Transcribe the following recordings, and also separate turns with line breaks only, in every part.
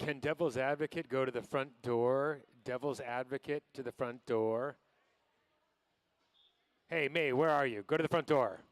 Can Devil's Advocate go to the front door? Devil's Advocate to the front door. Hey, May, where are you? Go to the front door.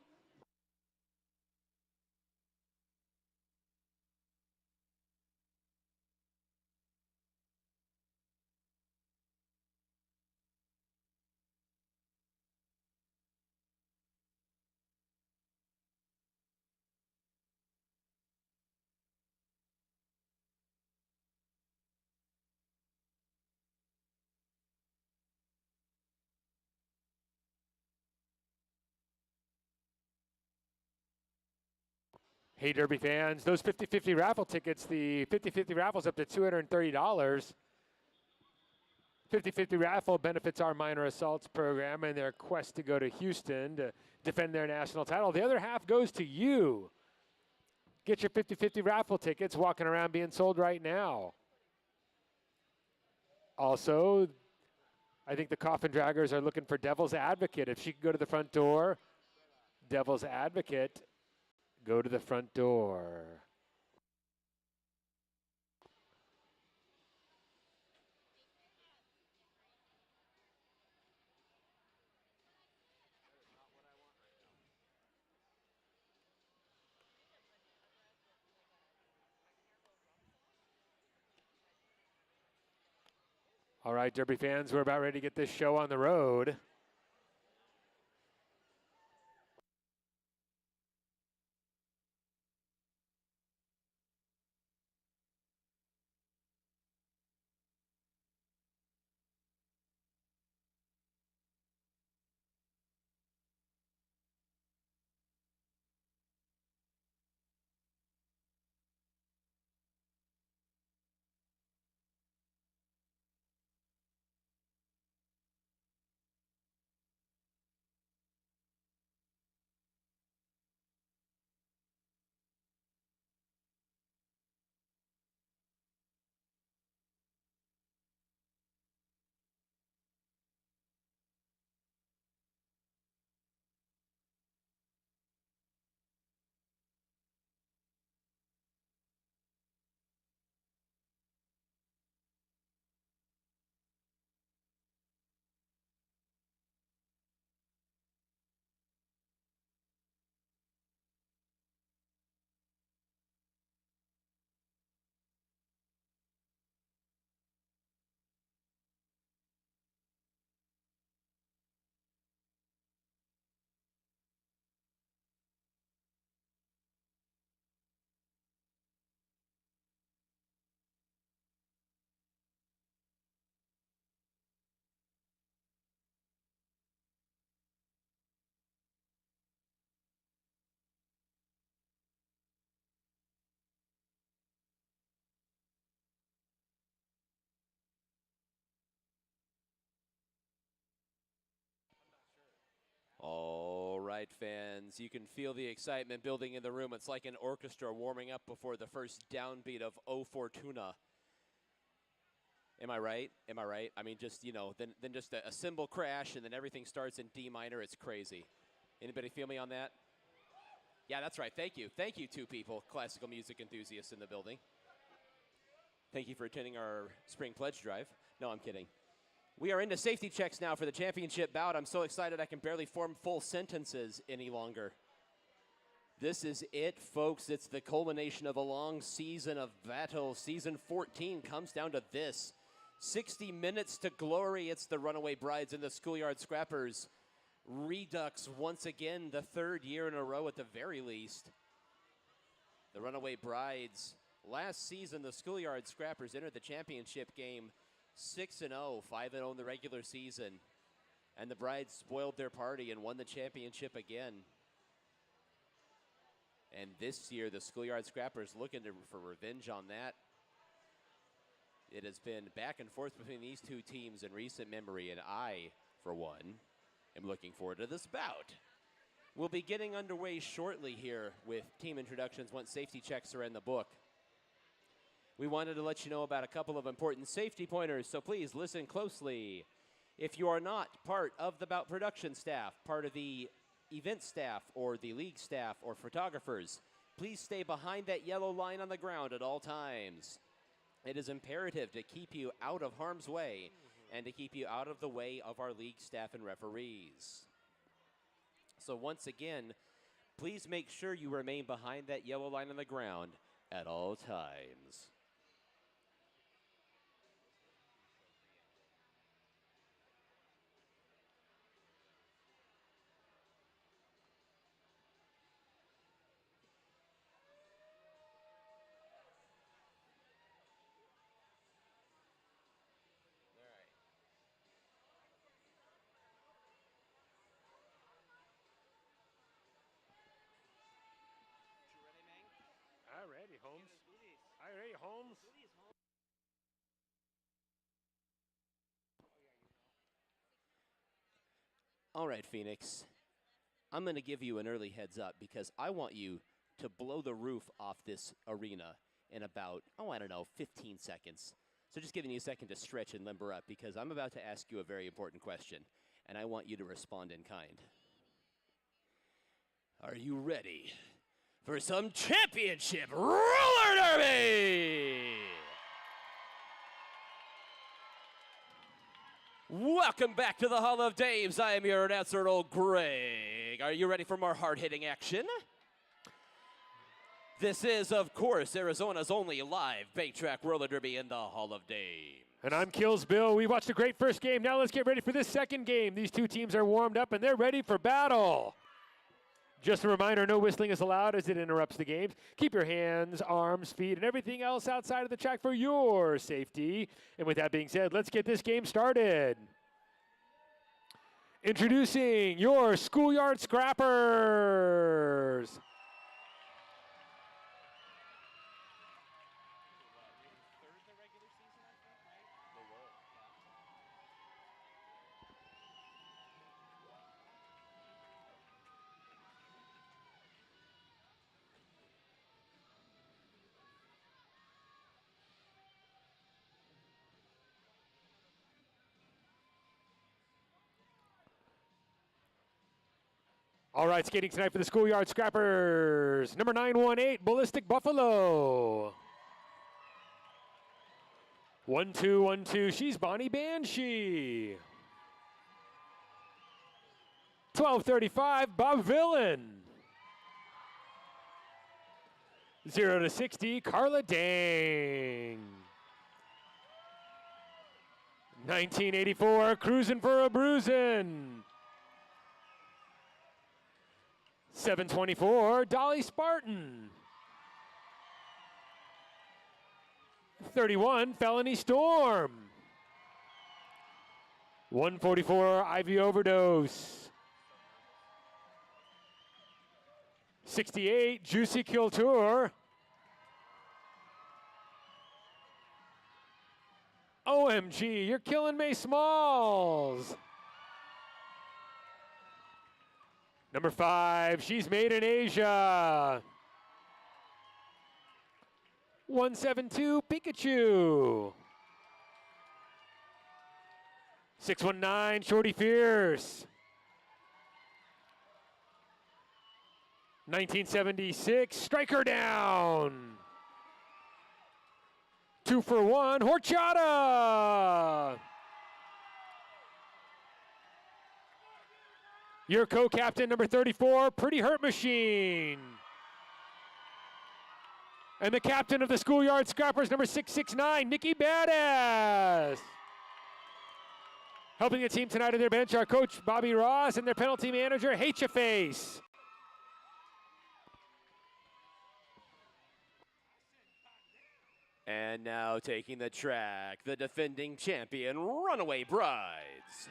Hey, Derby fans, those 50-50 raffle tickets, the 50-50 raffle's up to $230. 50-50 raffle benefits our minor assaults program and their quest to go to Houston to defend their national title. The other half goes to you. Get your 50-50 raffle tickets walking around being sold right now. Also, I think the Coffin Draggers are looking for Devil's Advocate. If she could go to the front door, Devil's Advocate, go to the front door. All right, Derby fans, we're about ready to get this show on the road.
All right, fans, you can feel the excitement building in the room. It's like an orchestra warming up before the first downbeat of O Fortuna. Am I right? Am I right? I mean, just, you know, then just a cymbal crash and then everything starts in D minor. It's crazy. Anybody feel me on that? Yeah, that's right. Thank you. Thank you, two people, classical music enthusiasts in the building. Thank you for attending our spring pledge drive. No, I'm kidding. We are into safety checks now for the championship bout. I'm so excited I can barely form full sentences any longer. This is it, folks. It's the culmination of a long season of battle. Season 14 comes down to this. 60 minutes to glory. It's the Runaway Brides and the Schoolyard Scrappers. Redux once again, the third year in a row at the very least. The Runaway Brides. Last season, the Schoolyard Scrappers entered the championship game 6-0, 5-0 in the regular season. And the Brides spoiled their party and won the championship again. And this year, the Schoolyard Scrappers looking for revenge on that. It has been back and forth between these two teams in recent memory, and I, for one, am looking forward to this bout. We'll be getting underway shortly here with team introductions once safety checks are in the book. We wanted to let you know about a couple of important safety pointers, so please listen closely. If you are not part of the bout production staff, part of the event staff, or the league staff, or photographers, please stay behind that yellow line on the ground at all times. It is imperative to keep you out of harm's way and to keep you out of the way of our league staff and referees. So once again, please make sure you remain behind that yellow line on the ground at all times.
All righty, Holmes. All righty, Holmes.
All right, Phoenix. I'm going to give you an early heads up because I want you to blow the roof off this arena in about, 15 seconds. So just giving you a second to stretch and limber up because I'm about to ask you a very important question, and I want you to respond in kind. Are you ready for some championship roller derby? Welcome back to the Hall of Dames. I am your announcer, Old Greg. Are you ready for more hard-hitting action? This is, of course, Arizona's only live bank track roller derby in the Hall of Dames.
And I'm Kills Bill. We watched a great first game. Now let's get ready for this second game. These two teams are warmed up and they're ready for battle. Just a reminder, no whistling is allowed as it interrupts the games. Keep your hands, arms, feet, and everything else outside of the track for your safety. And with that being said, let's get this game started. Introducing your Schoolyard Scrappers. All right, skating tonight for the Schoolyard Scrappers. Number 918, Ballistic Buffalo. 1-2-1-2, she's Bonnie Banshee. 1235, Bob Villain. 0-60, Carla Dang. 1984, Cruisin' for a Bruisin'. 724, Dolly Spartan. 31, Felony Storm. 144, Ivy Overdose. 68, Juicy Kiltour. OMG, you're killing me, Smalls. Number 5, she's made in Asia. 172, Pikachu. 619, Shorty Fierce. 1976, Strike Her Down. 2 for 1, Horchata. Your co-captain, number 34, Pretty Hurt Machine. And the captain of the Schoolyard Scrappers, number 669, Nikki Badass. Helping the team tonight on their bench are Coach Bobby Ross and their penalty manager, H-A-Face.
And now taking the track, the defending champion, Runaway Brides.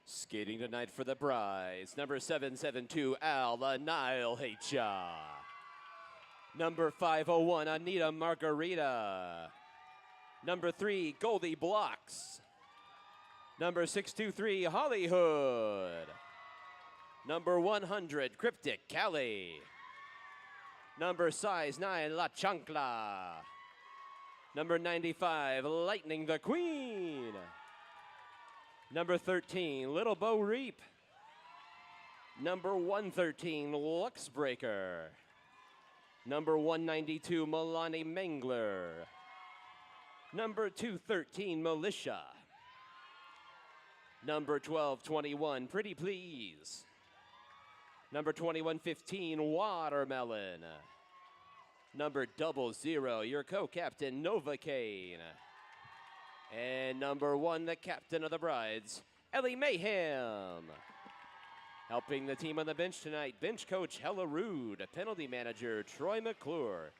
Skating tonight for the Brides, number 772, Al the Nile H. Number 501, Anita Margarita. Number 3, Goldie Blocks. Number 623, Hollywood. Number 100, Cryptic Cali. Number size 9, La Chancla. Number 95, Lightning the Queen. Number 13, Little Bo Reap. Number 113, Lux Breaker. Number 192, Milani Mangler. Number 213, Militia. Number 1221, Pretty Please. Number 2115, Watermelon. Number 00, your co-captain, Novocaine. And number 1, the captain of the Brides, Ellie Mayhem. Helping the team on the bench tonight, bench coach Hella Rude, penalty manager Troy McClure.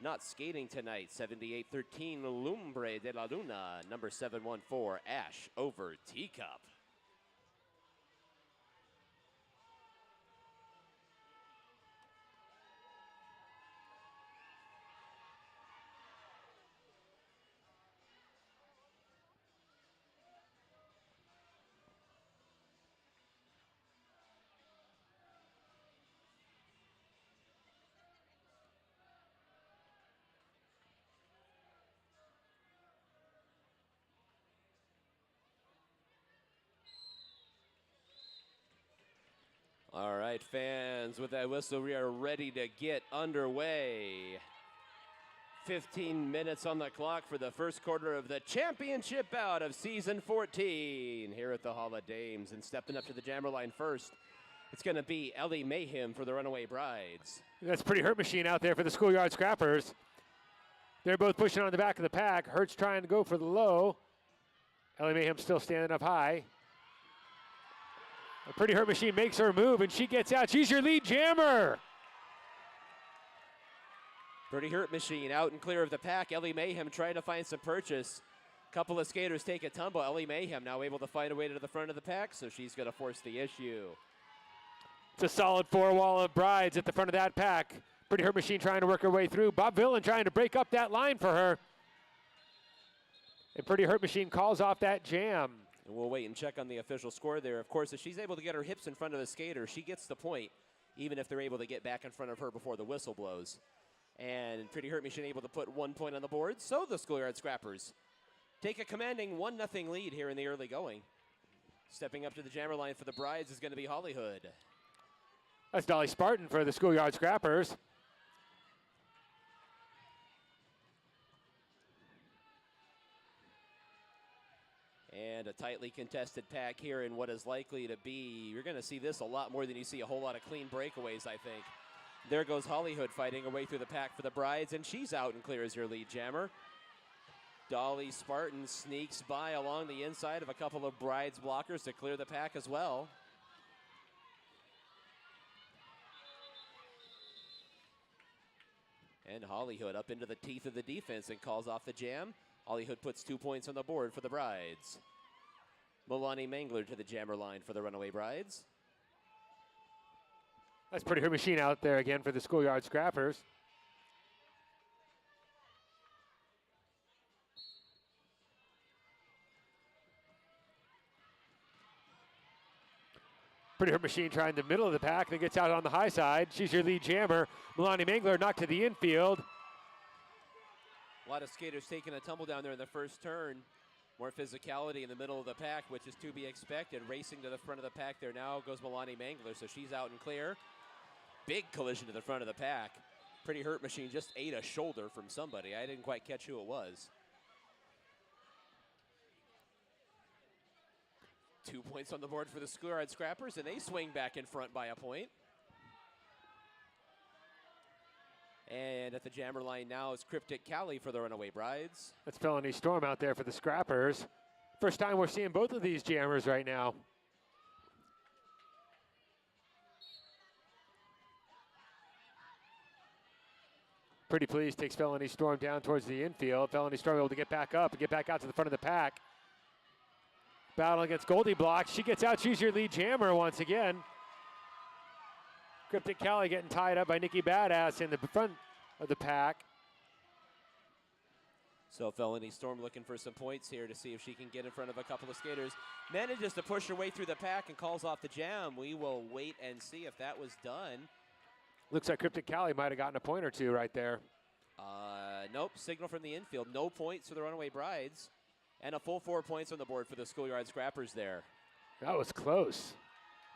Not skating tonight, 78-13, Lumbre de la Luna. Number 714, Ash over Teacup. All right, fans, with that whistle, we are ready to get underway. 15 minutes on the clock for the first quarter of the championship bout of season 14 here at the Hall of Dames. And stepping up to the jammer line first, it's going to be Ellie Mayhem for the Runaway Brides.
That's a pretty hurt machine out there for the Schoolyard Scrappers. They're both pushing on the back of the pack. Hurt's trying to go for the low. Ellie Mayhem still standing up high. A pretty hurt machine makes her move, and she gets out. She's your lead jammer.
Pretty hurt machine out and clear of the pack. Ellie Mayhem trying to find some purchase. Couple of skaters take a tumble. Ellie Mayhem now able to find a way to the front of the pack, so she's going to force the issue.
It's a solid four wall of Brides at the front of that pack. Pretty hurt machine trying to work her way through. Bob Villan trying to break up that line for her. And Pretty hurt machine calls off that jam.
And we'll wait and check on the official score there. Of course, if she's able to get her hips in front of the skater, she gets the point, even if they're able to get back in front of her before the whistle blows. And Pretty Hurt Machine able to put 1 point on the board. So the Schoolyard Scrappers take a commanding 1-0 lead here in the early going. Stepping up to the jammer line for the Brides is going to be Hollywood.
That's Dolly Spartan for the Schoolyard Scrappers.
And a tightly contested pack here in what is likely to be, you're going to see this a lot more than you see a whole lot of clean breakaways, I think. There goes Hollywood fighting her way through the pack for the Brides, and she's out and clear as your lead jammer. Dolly Spartan sneaks by along the inside of a couple of Brides blockers to clear the pack as well. And Hollywood up into the teeth of the defense and calls off the jam. Hollywood puts 2 points on the board for the Brides. Milani Mangler to the jammer line for the Runaway Brides.
That's Pretty hurt machine out there again for the Schoolyard Scrappers. Pretty hurt machine trying the middle of the pack, then gets out on the high side. She's your lead jammer. Milani Mangler knocked to the infield.
A lot of skaters taking a tumble down there in the first turn. More physicality in the middle of the pack, which is to be expected. Racing to the front of the pack there now goes Milani Mangler, so she's out and clear. Big collision to the front of the pack. Pretty hurt machine just ate a shoulder from somebody. I didn't quite catch who it was. 2 points on the board for the Schoolyard Scrappers, and they swing back in front by a point. And at the jammer line now is Cryptic Cali for the Runaway Brides.
That's Felony Storm out there for the Scrappers. First time we're seeing both of these jammers right now. Pretty Please takes Felony Storm down towards the infield. Felony Storm able to get back up and get back out to the front of the pack. Battle against Goldie Block. She gets out. She's your lead jammer once again. Cryptic Cali getting tied up by Nikki Badass in the front of the pack.
So Felony Storm looking for some points here to see if she can get in front of a couple of skaters. Manages to push her way through the pack and calls off the jam. We will wait and see if that was done.
Looks like Cryptic Cali might have gotten a point or two right there.
Nope, signal from the infield. No points for the Runaway Brides. And a full 4 points on the board for the Schoolyard Scrappers there.
That was close.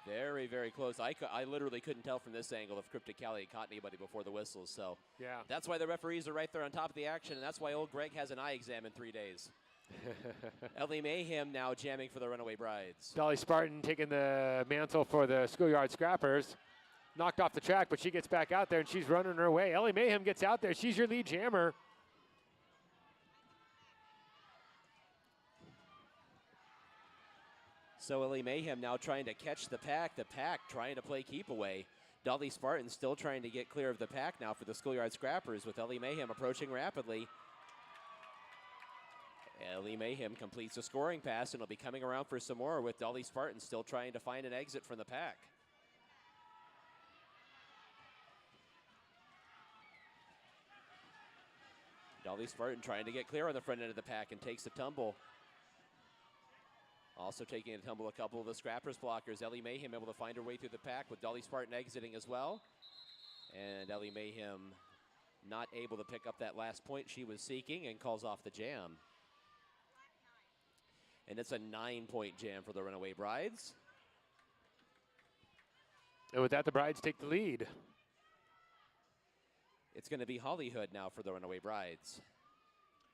Very, very close. I literally couldn't tell from this angle if Cryptic Cali had caught anybody before the whistles. So
yeah,
that's why the referees are right there on top of the action, and that's why old Greg has an eye exam in 3 days. Ellie Mayhem now jamming for the Runaway Brides.
Dolly Spartan taking the mantle for the Schoolyard Scrappers. Knocked off the track, but she gets back out there, and she's running her way. Ellie Mayhem gets out there. She's your lead jammer.
So Ellie Mayhem now trying to catch the pack trying to play keep away. Dolly Spartan still trying to get clear of the pack now for the Schoolyard Scrappers with Ellie Mayhem approaching rapidly. Ellie Mayhem completes a scoring pass and will be coming around for some more with Dolly Spartan still trying to find an exit from the pack. Dolly Spartan trying to get clear on the front end of the pack and takes a tumble. Also taking a tumble a couple of the Scrappers blockers. Ellie Mayhem able to find her way through the pack with Dolly Spartan exiting as well. And Ellie Mayhem not able to pick up that last point she was seeking and calls off the jam. And it's a 9-point jam for the Runaway Brides.
And with that, the Brides take the lead.
It's going to be Hollywood now for the Runaway Brides.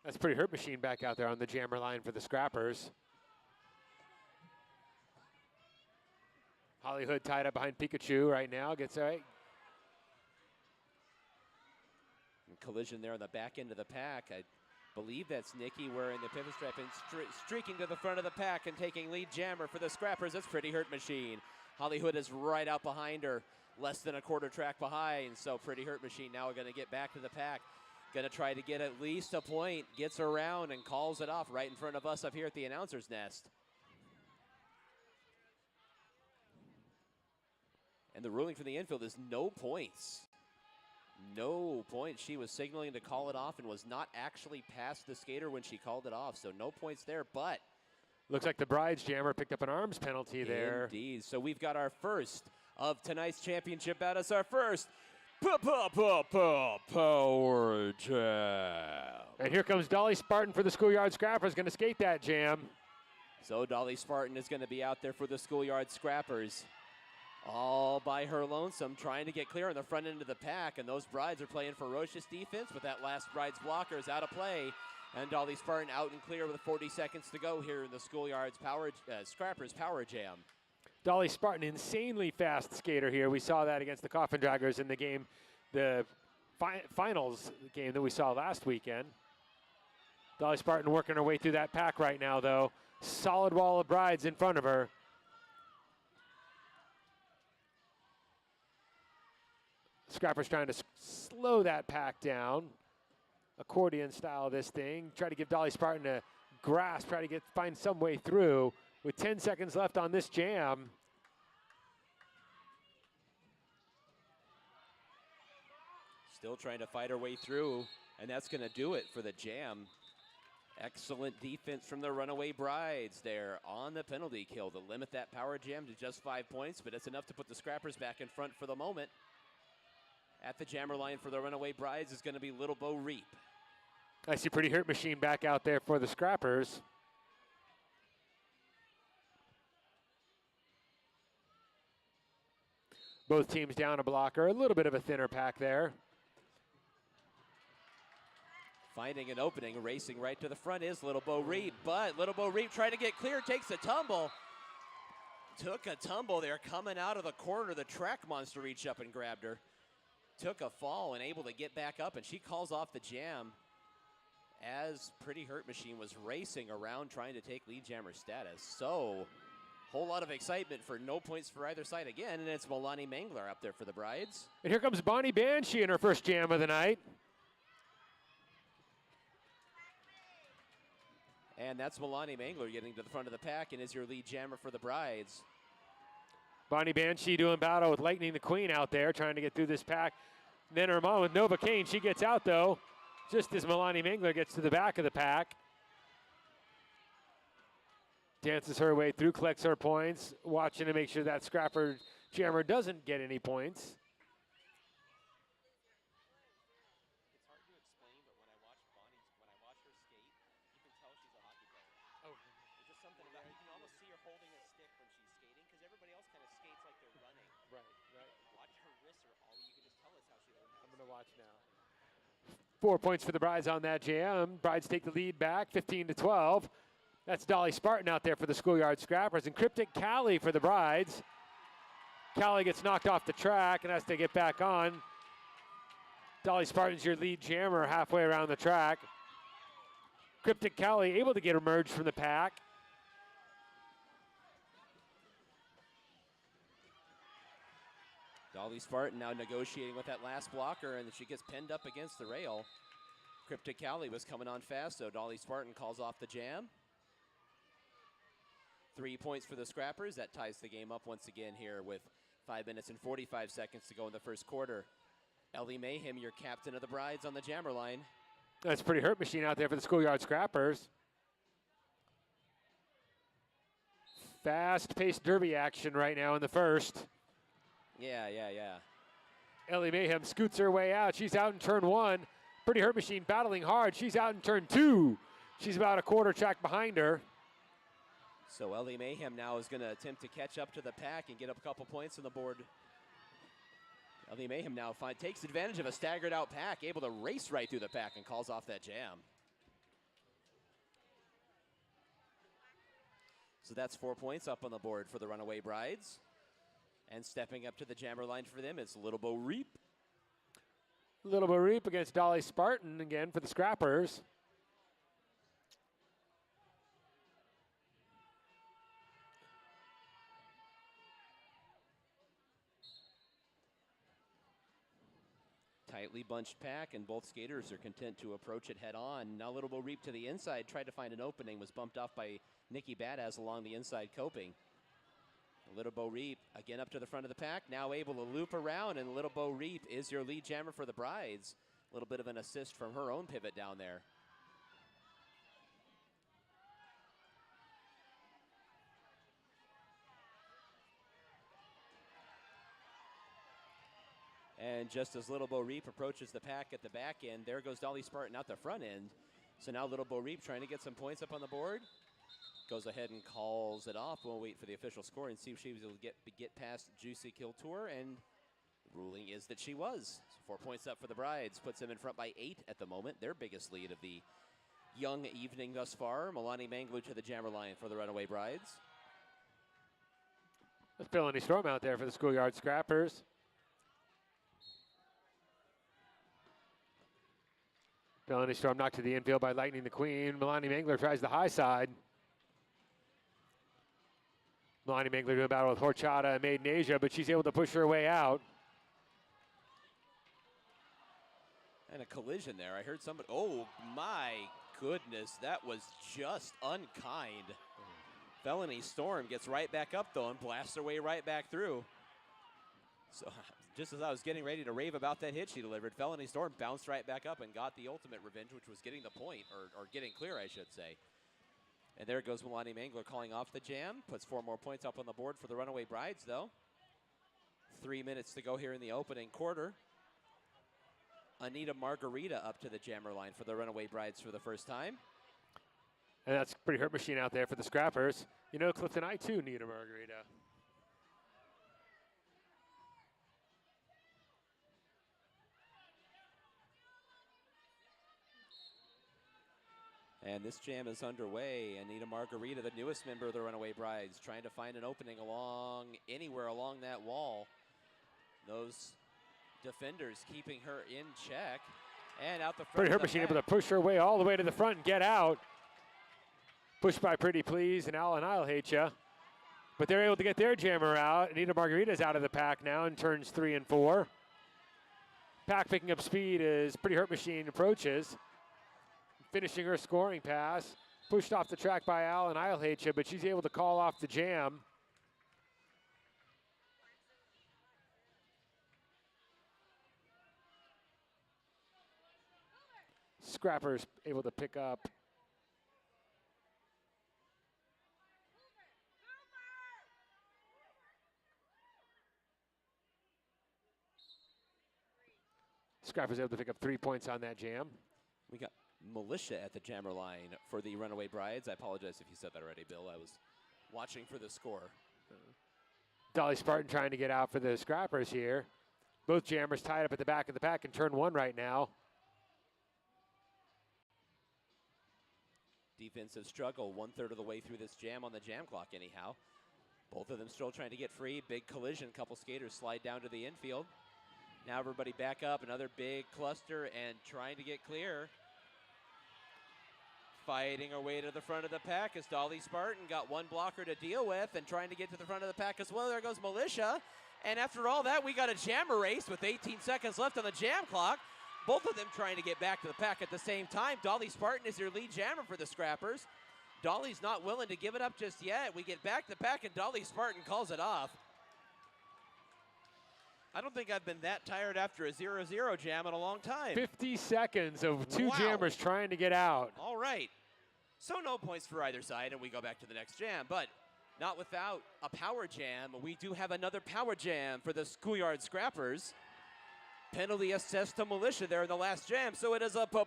That's Pretty Hurt Machine back out there on the jammer line for the Scrappers. Hollywood tied up behind Pikachu right now. Gets right.
And collision there on the back end of the pack. I believe that's Nikki wearing the pivot strap and streaking to the front of the pack and taking lead jammer for the Scrappers. That's Pretty Hurt Machine. Hollywood is right out behind her, less than a quarter track behind. So Pretty Hurt Machine now going to get back to the pack. Going to try to get at least a point. Gets around and calls it off right in front of us up here at the announcer's nest. And the ruling from the infield is no points. No points. She was signaling to call it off and was not actually past the skater when she called it off. So no points there, but
looks like the Brides jammer picked up an arms penalty there.
Indeed. So we've got our first of tonight's championship at us. Our first power jam.
And here comes Dolly Spartan for the Schoolyard Scrappers. Going to skate that jam.
So Dolly Spartan is going to be out there for the Schoolyard Scrappers. All by her lonesome, trying to get clear on the front end of the pack, and those Brides are playing ferocious defense with that last Brides blocker is out of play, and Dolly Spartan out and clear with 40 seconds to go here in the Schoolyard's Scrappers Power Jam.
Dolly Spartan, insanely fast skater here. We saw that against the Coffin Draggers in the game, the finals game that we saw last weekend. Dolly Spartan working her way through that pack right now, though. Solid wall of Brides in front of her. Scrappers trying to slow that pack down. Accordion style this thing. Try to give Dolly Spartan a grasp. Try to find some way through. With 10 seconds left on this jam.
Still trying to fight her way through, and that's going to do it for the jam. Excellent defense from the Runaway Brides there on the penalty kill to limit that power jam to just 5 points, but it's enough to put the Scrappers back in front for the moment. At the jammer line for the Runaway Brides is going to be Little Bo Reap.
I see Pretty Hurt Machine back out there for the Scrappers. Both teams down a blocker. A little bit of a thinner pack there.
Finding an opening, racing right to the front is Little Bo Reap, but Little Bo Reap trying to get clear, takes a tumble. Took a tumble there coming out of the corner. The track monster reached up and grabbed her. Took a fall and able to get back up, and she calls off the jam as Pretty Hurt Machine was racing around trying to take lead jammer status. So, whole lot of excitement for no points for either side again, and it's Milani Mangler up there for the Brides.
And here comes Bonnie Banshee in her first jam of the night.
And that's Milani Mangler getting to the front of the pack and is your lead jammer for the Brides.
Bonnie Banshee doing battle with Lightning the Queen out there, trying to get through this pack. And then her mom with Nova Kane, she gets out though. just as Milani Mangler gets to the back of the pack. Dances her way through, collects her points, watching to make sure that Scrapper jammer doesn't get any points.
It's hard to explain, but when I watch her skate, you can tell she's a hockey player.
Oh.
There's just something about, you can almost see her holding a stick when she's skating, because everybody else kind of skates like they're running.
Right.
Watch her wrists, you can just tell us how she learned how to
I'm going to watch now. 4 points for the Brides on that jam. Brides take the lead back, 15-12. That's Dolly Spartan out there for the Schoolyard Scrappers. And Cryptic Callie for the Brides. Callie gets knocked off the track and has to get back on. Dolly Spartan's your lead jammer halfway around the track. Cryptic Callie able to get emerged from the pack.
Dolly Spartan now negotiating with that last blocker, and she gets pinned up against the rail. Cryptic Callie was coming on fast, so Dolly Spartan calls off the jam. 3 points for the Scrappers. That ties the game up once again here with 5 minutes and 45 seconds to go in the first quarter. Ellie Mayhem, your captain of the Brides on the jammer line.
That's a pretty hurt machine out there for the Schoolyard Scrappers. Fast-paced derby action right now in the first.
Yeah.
Ellie Mayhem scoots her way out. She's out in turn 1. Pretty hurt machine battling hard. She's out in turn 2. She's about a quarter track behind her.
So Ellie Mayhem now is going to attempt to catch up to the pack and get up a couple points on the board. Ellie Mayhem now takes advantage of a staggered out pack, able to race right through the pack and calls off that jam. So that's 4 points up on the board for the Runaway Brides. And stepping up to the jammer line for them is Little Bo Reap.
Little Bo Reap against Dolly Spartan again for the Scrappers.
Tightly bunched pack, and both skaters are content to approach it head on. Now Little Bo Reap to the inside, tried to find an opening, was bumped off by Nikki Badass along the inside coping. Little Bo Reap again up to the front of the pack, now able to loop around, and Little Bo Reap is your lead jammer for the Brides. A little bit of an assist from her own pivot down there. And just as Little Bo Reap approaches the pack at the back end, there goes Dolly Spartan out the front end. So now Little Bo Reap trying to get some points up on the board. Goes ahead and calls it off. We'll wait for the official score and see if she was able to get past Juicy Kill Tour. And ruling is that she was. So 4 points up for the Brides. Puts them in front by 8 at the moment. Their biggest lead of the young evening thus far. Milani Mangler to the jammer line for the Runaway Brides.
That's Felony Storm out there for the Schoolyard Scrappers. Felony Storm knocked to the infield by Lightning the Queen. Milani Mangler tries the high side. Milani Mangler doing battle with Horchata and Maiden Asia, but she's able to push her way out.
And a collision there. I heard somebody, oh my goodness, that was just unkind. Felony Storm gets right back up though and blasts her way right back through. So just as I was getting ready to rave about that hit she delivered, Felony Storm bounced right back up and got the ultimate revenge, which was getting the point, or getting clear, I should say. And there goes Milani Mangler calling off the jam. Puts 4 more points up on the board for the Runaway Brides, though. 3 minutes to go here in the opening quarter. Anita Margarita up to the jammer line for the Runaway Brides for the first time.
And that's a pretty hurt machine out there for the Scrappers. You know, Clifton, I too need a margarita.
And this jam is underway. Anita Margarita, the newest member of the Runaway Brides, trying to find an opening anywhere along that wall. Those defenders keeping her in check. And out the front.
Pretty hurt machine able to push her way all the way to the front and get out. Pushed by Pretty Please and Alan I'll Hate Ya. But they're able to get their jammer out. Anita Margarita's out of the pack now in turns 3 and 4. Pack picking up speed as Pretty Hurt Machine approaches. Finishing her scoring pass. Pushed off the track by Alan I'll Hate Ya, but she's able to call off the jam. Scrappers able to pick up. Scrappers able to pick up 3 points on that jam.
We got Militia at the jammer line for the Runaway Brides. I apologize if you said that already, Bill. I was watching for the score.
Dolly Spartan trying to get out for the Scrappers here. Both jammers tied up at the back of the pack in turn 1 right now.
Defensive struggle 1/3 of the way through this jam on the jam clock anyhow. Both of them still trying to get free. Big collision. Couple skaters slide down to the infield. Now everybody back up. Another big cluster and trying to get clear. Fighting our way to the front of the pack as Dolly Spartan got one blocker to deal with and trying to get to the front of the pack as well. There goes Militia. And after all that, we got a jammer race with 18 seconds left on the jam clock. Both of them trying to get back to the pack at the same time. Dolly Spartan is your lead jammer for the Scrappers. Dolly's not willing to give it up just yet. We get back to the pack and Dolly Spartan calls it off. I don't think I've been that tired after a 0-0 jam in a long time.
50 seconds of two jammers trying to get out.
All right. So no points for either side, and we go back to the next jam. But not without a power jam. We do have another power jam for the Schoolyard Scrappers. Penalty assessed to Militia there in the last jam. So it is a power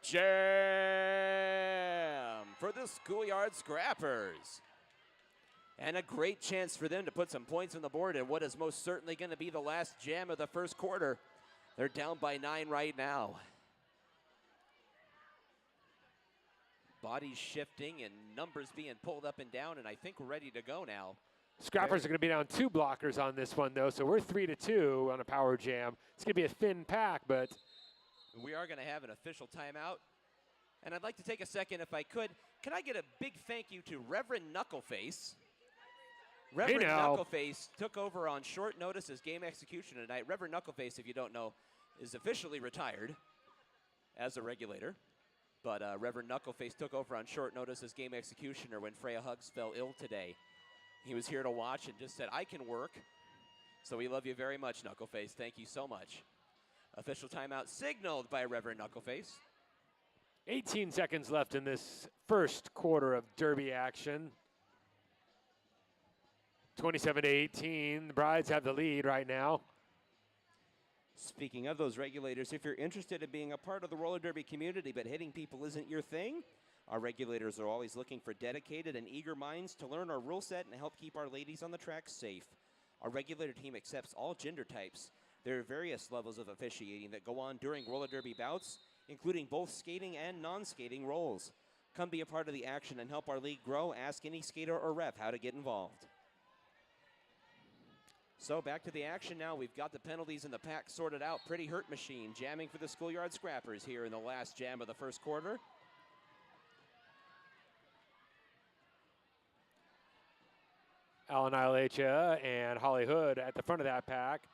jam for the Schoolyard Scrappers. And a great chance for them to put some points on the board in what is most certainly going to be the last jam of the first quarter. They're down by 9 right now. Bodies shifting and numbers being pulled up and down, and I think we're ready to go now.
Scrappers are going to be down 2 blockers on this one, though, so we're 3-2 on a power jam. It's going to be a thin pack, but
we are going to have an official timeout. And I'd like to take a second, if I could. Can I get a big thank you to Reverend Knuckleface? Reverend Knuckleface took over on short notice as game execution tonight. Reverend Knuckleface, if you don't know, is officially retired as a regulator. But Reverend Knuckleface took over on short notice as game executioner when Freya Hugs fell ill today. He was here to watch and just said, I can work. So we love you very much, Knuckleface. Thank you so much. Official timeout signaled by Reverend Knuckleface.
18 seconds left in this first quarter of derby action. 27-18, the Brides have the lead right now.
Speaking of those regulators, if you're interested in being a part of the roller derby community but hitting people isn't your thing, our regulators are always looking for dedicated and eager minds to learn our rule set and help keep our ladies on the track safe. Our regulator team accepts all gender types. There are various levels of officiating that go on during roller derby bouts, including both skating and non-skating roles. Come be a part of the action and help our league grow. Ask any skater or ref how to get involved. So back to the action now. We've got the penalties in the pack sorted out. Pretty Hurt Machine jamming for the Schoolyard Scrappers here in the last jam of the first quarter.
Alan Ilecha and Holly Hood at the front of that pack.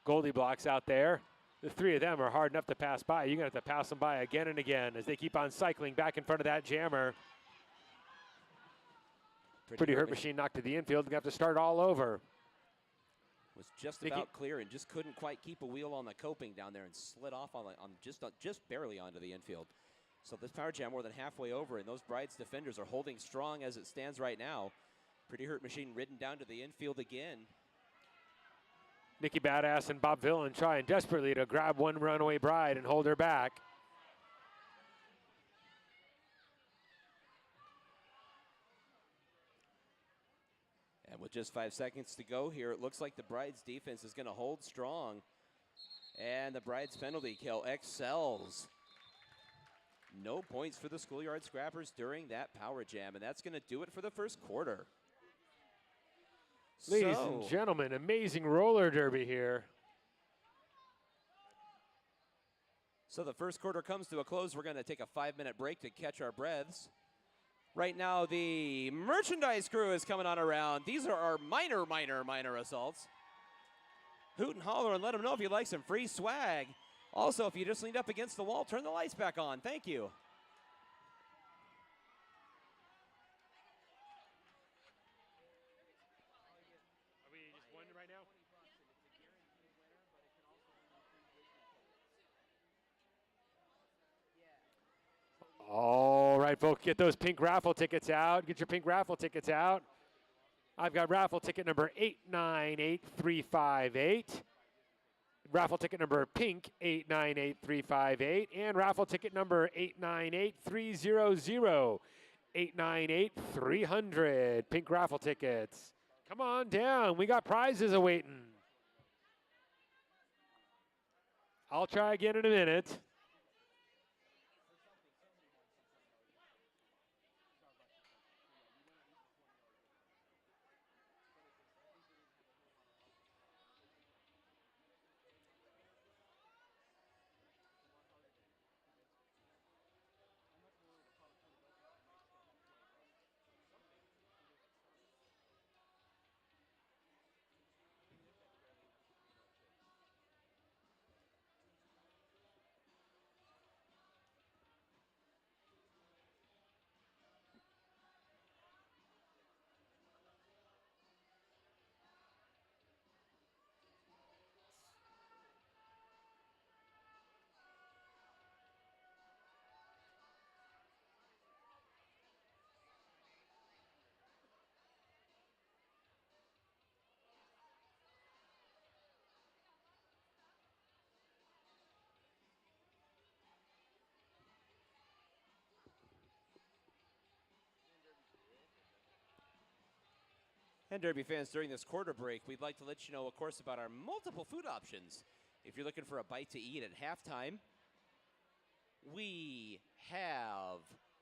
Goldie Blocks out there. The 3 of them are hard enough to pass by. You're going to have to pass them by again and again as they keep on cycling back in front of that jammer. Pretty Hurt Machine knocked to the infield. They're going to have to start all over.
Was just about clear and just couldn't quite keep a wheel on the coping down there and slid off on just barely onto the infield. So this power jam more than halfway over, and those Brides defenders are holding strong as it stands right now. Pretty Hurt Machine ridden down to the infield again.
Nikki Badass and Bob Villain trying desperately to grab one Runaway Bride and hold her back.
And with just 5 seconds to go here, it looks like the Brides defense is going to hold strong. And the Brides penalty kill excels. No points for the Schoolyard Scrappers during that power jam, and that's going to do it for the first quarter.
Ladies and gentlemen, amazing roller derby here.
So the first quarter comes to a close. We're going to take a 5-minute break to catch our breaths. Right now, the merchandise crew is coming on around. These are our minor assaults. Hoot and holler and let them know if you'd like some free swag. Also, if you just leaned up against the wall, turn the lights back on. Thank you.
Are we just one right now? right, folks, get those pink raffle tickets out. Get your pink raffle tickets out. I've got raffle ticket number 898358. Raffle ticket number pink 898358. And raffle ticket number 898300. 898300. Pink raffle tickets. Come on down. We got prizes awaiting. I'll try again in a minute.
And Derby fans, during this quarter break, we'd like to let you know, of course, about our multiple food options. If you're looking for a bite to eat at halftime, we have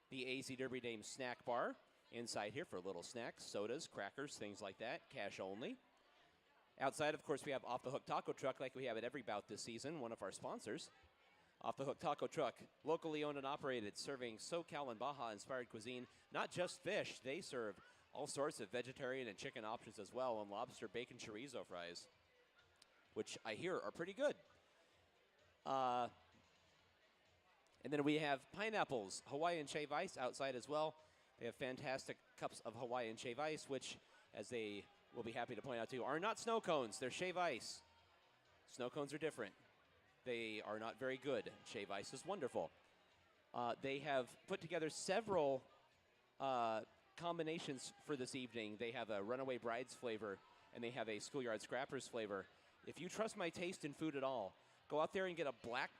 the AZ Derby Dame snack bar inside here for little snacks, sodas, crackers, things like that, cash only. Outside, of course, we have Off the Hook Taco Truck like we have at every bout this season, one of our sponsors. Off the Hook Taco Truck, locally owned and operated, serving SoCal and Baja-inspired cuisine, not just fish. They serve all sorts of vegetarian and chicken options as well, and lobster, bacon, chorizo fries, which I hear are pretty good. And then we have pineapples, Hawaiian shave ice outside as well. They have fantastic cups of Hawaiian shave ice, which, as they will be happy to point out to you, are not snow cones. They're shave ice. Snow cones are different. They are not very good. Shave ice is wonderful. They have put together several combinations for this evening. They have a Runaway Brides flavor, and they have a Schoolyard Scrappers flavor. If you trust my taste in food at all, go out there and get a black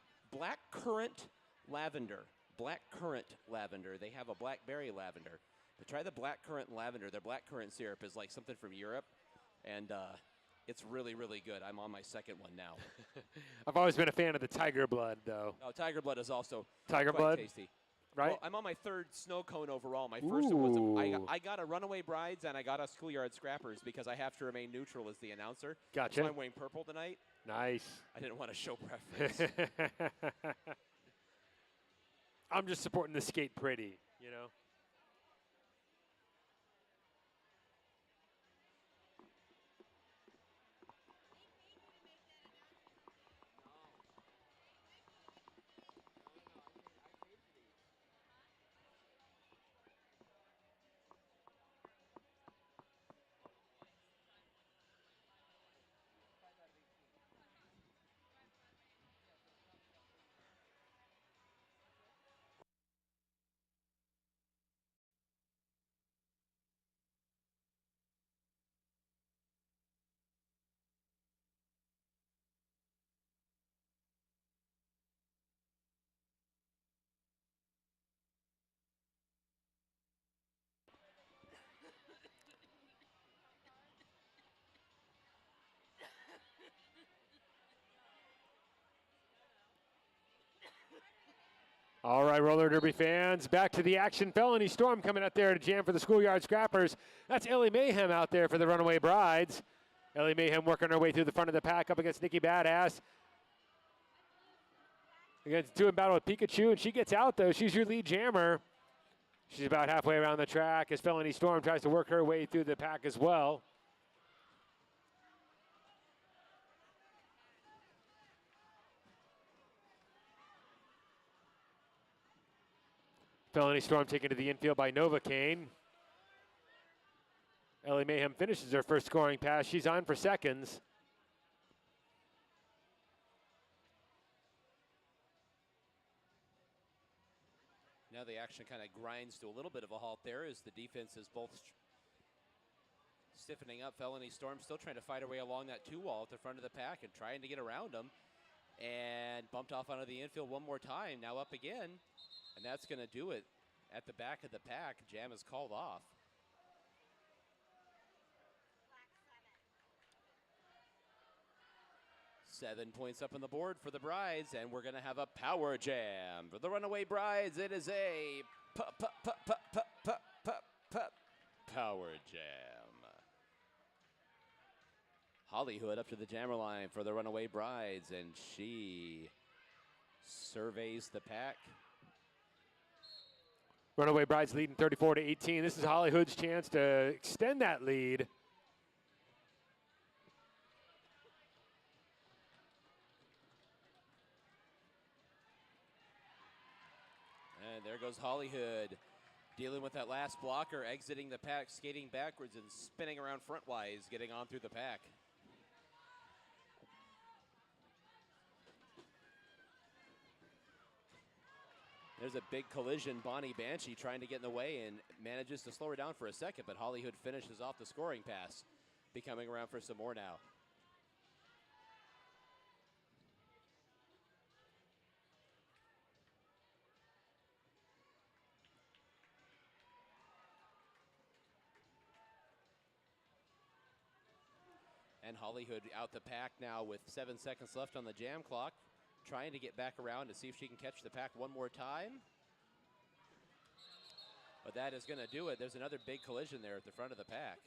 currant lavender. Black currant lavender. They have a blackberry lavender. But try the black currant lavender. Their black currant syrup is like something from Europe, and it's really, really good. I'm on my second one now.
I've always been a fan of the Tiger Blood, though.
Oh, Tiger Blood is also
Tiger
quite
Blood?
tasty.
Right?
Well, I'm on my third snow cone overall. My first one was I got a Runaway Brides and I got a Schoolyard Scrappers because I have to remain neutral as the announcer.
Gotcha.
So I'm wearing purple tonight.
Nice.
I didn't want to show preference.
I'm just supporting the skate pretty, you know? All right, roller derby fans, back to the action. Felony Storm coming out there to jam for the Schoolyard Scrappers. That's Ellie Mayhem out there for the Runaway Brides. Ellie Mayhem working her way through the front of the pack up against Nikki Badass. Against doing battle with Pikachu, and she gets out though. She's your lead jammer. She's about halfway around the track as Felony Storm tries to work her way through the pack as well. Felony Storm taken to the infield by Novocaine. Ellie Mayhem finishes her first scoring pass. She's on for seconds.
Now the action kind of grinds to a little bit of a halt there as the defense is both stiffening up. Felony Storm still trying to fight her way along that 2-wall at the front of the pack and trying to get around them. And bumped off onto the infield one more time. Now up again. And that's going to do it at the back of the pack. Jam is called off. Seven points up on the board for the Brides, and we're going to have a power jam. For the Runaway Brides, it is a power jam. Hollywood up to the jammer line for the Runaway Brides, and she surveys the pack.
Runaway Brides leading 34-18. This is Hollywood's chance to extend that lead.
And there goes Hollywood, dealing with that last blocker, exiting the pack, skating backwards and spinning around frontwise, getting on through the pack. There's a big collision. Bonnie Banshee trying to get in the way and manages to slow her down for a second, but Hollywood finishes off the scoring pass. Be coming around for some more now. And Hollywood out the pack now with 7 seconds left on the jam clock, trying to get back around to see if she can catch the pack one more time. But that is going to do it. There's another big collision there at the front of the pack.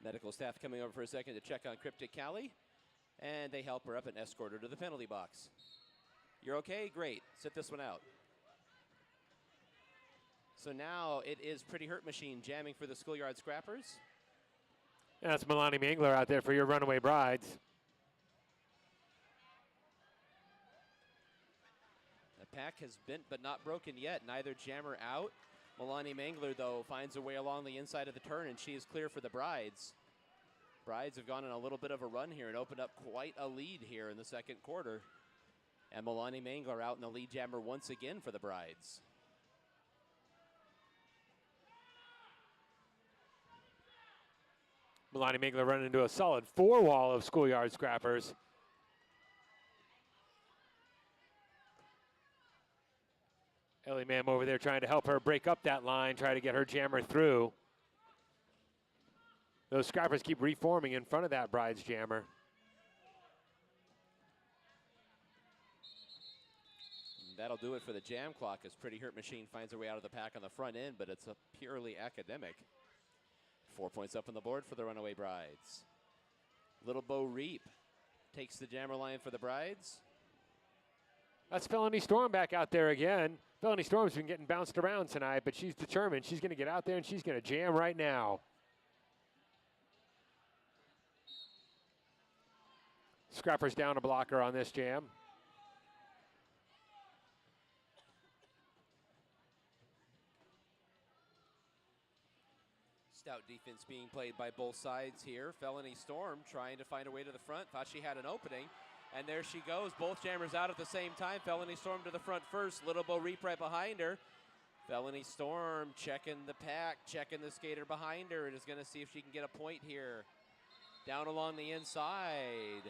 Medical staff coming over for a second to check on Cryptic Callie, and they help her up and escort her to the penalty box. You're okay? Great. Sit this one out. So now it is Pretty Hurt Machine jamming for the Schoolyard Scrappers.
That's Milani Mangler out there for your Runaway Brides.
The pack has bent but not broken yet. Neither jammer out. Milani Mangler, though, finds her way along the inside of the turn, and she is clear for the Brides. Brides have gone on a little bit of a run here and opened up quite a lead here in the second quarter. And Milani Mangler out in the lead jammer once again for the Brides.
Milani Mangler running into a solid 4-wall of Schoolyard Scrappers. Ellie Mam over there trying to help her break up that line, try to get her jammer through. Those Scrappers keep reforming in front of that Bride's jammer.
And that'll do it for the jam clock as Pretty Hurt Machine finds her way out of the pack on the front end, but it's a purely academic. 4 points up on the board for the Runaway Brides. Little Bo Reap takes the jammer line for the Brides.
That's Felony Storm back out there again. Felony Storm's been getting bounced around tonight, but she's determined. She's going to get out there and she's going to jam right now. Scrappers down a blocker on this jam.
Stout defense being played by both sides here. Felony Storm trying to find a way to the front. Thought she had an opening. And there she goes. Both jammers out at the same time. Felony Storm to the front first. Little Bo Reap right behind her. Felony Storm checking the pack, checking the skater behind her, and is going to see if she can get a point here. Down along the inside.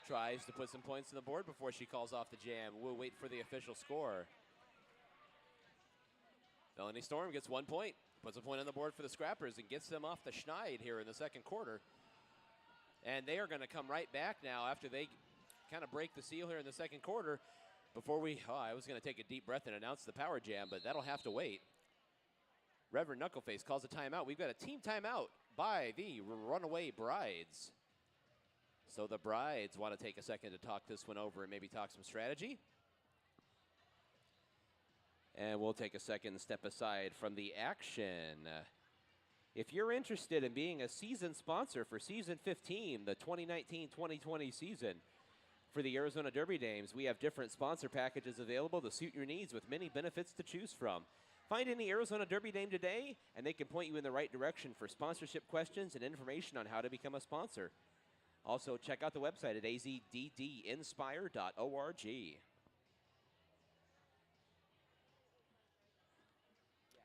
Tries to put some points on the board before she calls off the jam. We'll wait for the official score. Felony Storm gets 1 point. Puts a point on the board for the Scrappers and gets them off the schneid here in the second quarter. And they are going to come right back now after they kind of break the seal here in the second quarter. Before I was going to take a deep breath and announce the power jam, but that'll have to wait. Reverend Knuckleface calls a timeout. We've got a team timeout by the Runaway Brides. So the Brides want to take a second to talk this one over and maybe talk some strategy. And we'll take a second and step aside from the action. If you're interested in being a season sponsor for Season 15, the 2019-2020 season, For the Arizona Derby Dames, we have different sponsor packages available to suit your needs with many benefits to choose from. Find any Arizona Derby Dame today, and they can point you in the right direction for sponsorship questions and information on how to become a sponsor. Also, check out the website at azddinspire.org.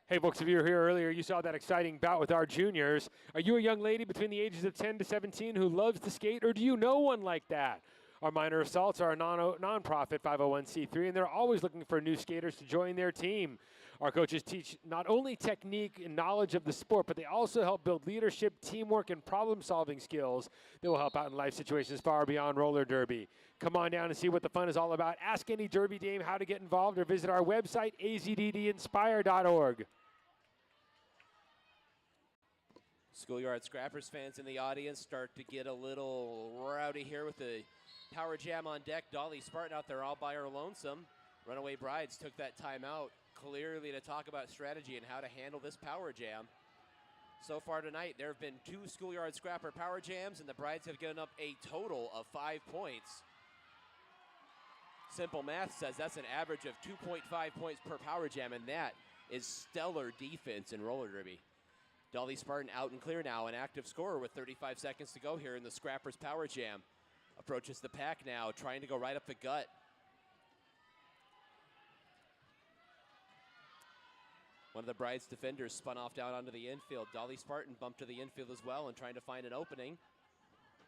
Hey, folks, if you were here earlier, you saw that exciting bout with our juniors. Are you a young lady between the ages of 10 to 17 who loves to skate, or do you know one like that? Our Minor Assaults are a non-profit 501c3, and they're always looking for new skaters to join their team. Our coaches teach not only technique and knowledge of the sport, but they also help build leadership, teamwork, and problem-solving skills that will help out in life situations far beyond roller derby. Come on down and see what the fun is all about. Ask any Derby Dame how to get involved, or visit our website, azddinspire.org.
Schoolyard Scrappers fans in the audience start to get a little rowdy here with the power jam on deck. Dolly Spartan out there all by her lonesome. Runaway Brides took that time out clearly to talk about strategy and how to handle this power jam. So far tonight, there have been 2 Schoolyard Scrapper power jams, and the Brides have given up a total of 5 points. Simple math says that's an average of 2.5 points per power jam, and that is stellar defense in roller derby. Dolly Spartan out and clear now, an active scorer with 35 seconds to go here in the Scrappers power jam. Approaches the pack now, trying to go right up the gut. One of the Brides defenders spun off down onto the infield. Dolly Spartan bumped to the infield as well and trying to find an opening.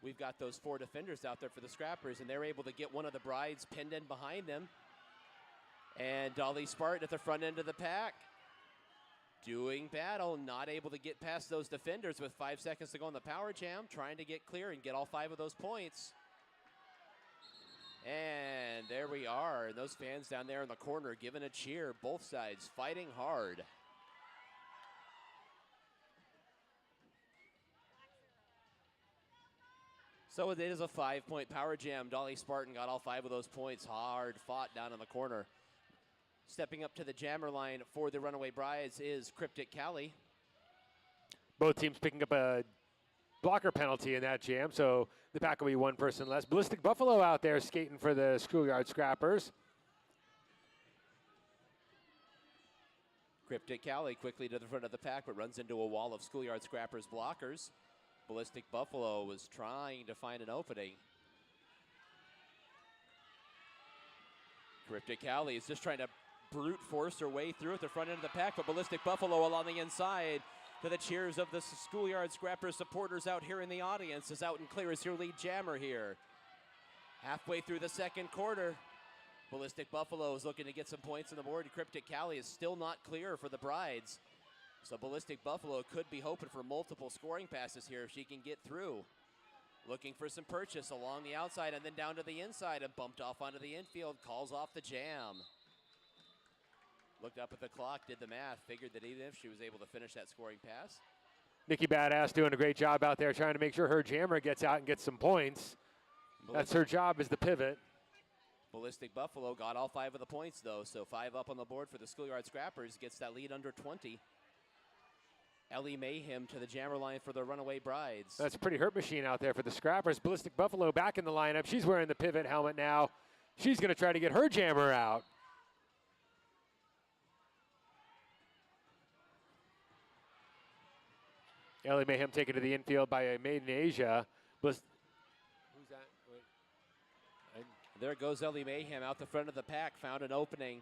We've got those 4 defenders out there for the Scrappers, and they're able to get one of the Brides pinned in behind them. And Dolly Spartan at the front end of the pack, doing battle, not able to get past those defenders with 5 seconds to go on the power jam, trying to get clear and get all 5 of those points. And there we are, and those fans down there in the corner giving a cheer, both sides fighting hard. So it is a 5-point power jam. Dolly Spartan got all 5 of those points, hard fought down in the corner. Stepping up to the jammer line for the Runaway Brides is Cryptic Callie.
Both teams picking up a blocker penalty in that jam, so the pack will be 1 person less. Ballistic Buffalo out there skating for the Schoolyard Scrappers.
Cryptic Callie quickly to the front of the pack, but runs into a wall of Schoolyard Scrappers blockers. Ballistic Buffalo was trying to find an opening. Cryptic Callie is just trying to brute force her way through at the front end of the pack, but Ballistic Buffalo along the inside to the cheers of the Schoolyard Scrappers supporters out here in the audience is out and clear as your lead jammer here. Halfway through the second quarter, Ballistic Buffalo is looking to get some points on the board. Cryptic Callie is still not clear for the Brides. So Ballistic Buffalo could be hoping for multiple scoring passes here if she can get through. Looking for some purchase along the outside and then down to the inside and bumped off onto the infield, calls off the jam. Looked up at the clock, did the math, figured that even if she was able to finish that scoring pass.
Nikki Badass doing a great job out there trying to make sure her jammer gets out and gets some points. That's her job, is the pivot.
Ballistic Buffalo got all 5 of the points, though, so 5 up on the board for the Schoolyard Scrappers, gets that lead under 20. Ellie Mayhem to the jammer line for the Runaway Brides.
That's a pretty hurt machine out there for the Scrappers. Ballistic Buffalo back in the lineup. She's wearing the pivot helmet now. She's going to try to get her jammer out. Ellie Mayhem taken to the infield by a Made in Asia. Who's that?
There goes Ellie Mayhem out the front of the pack, found an opening.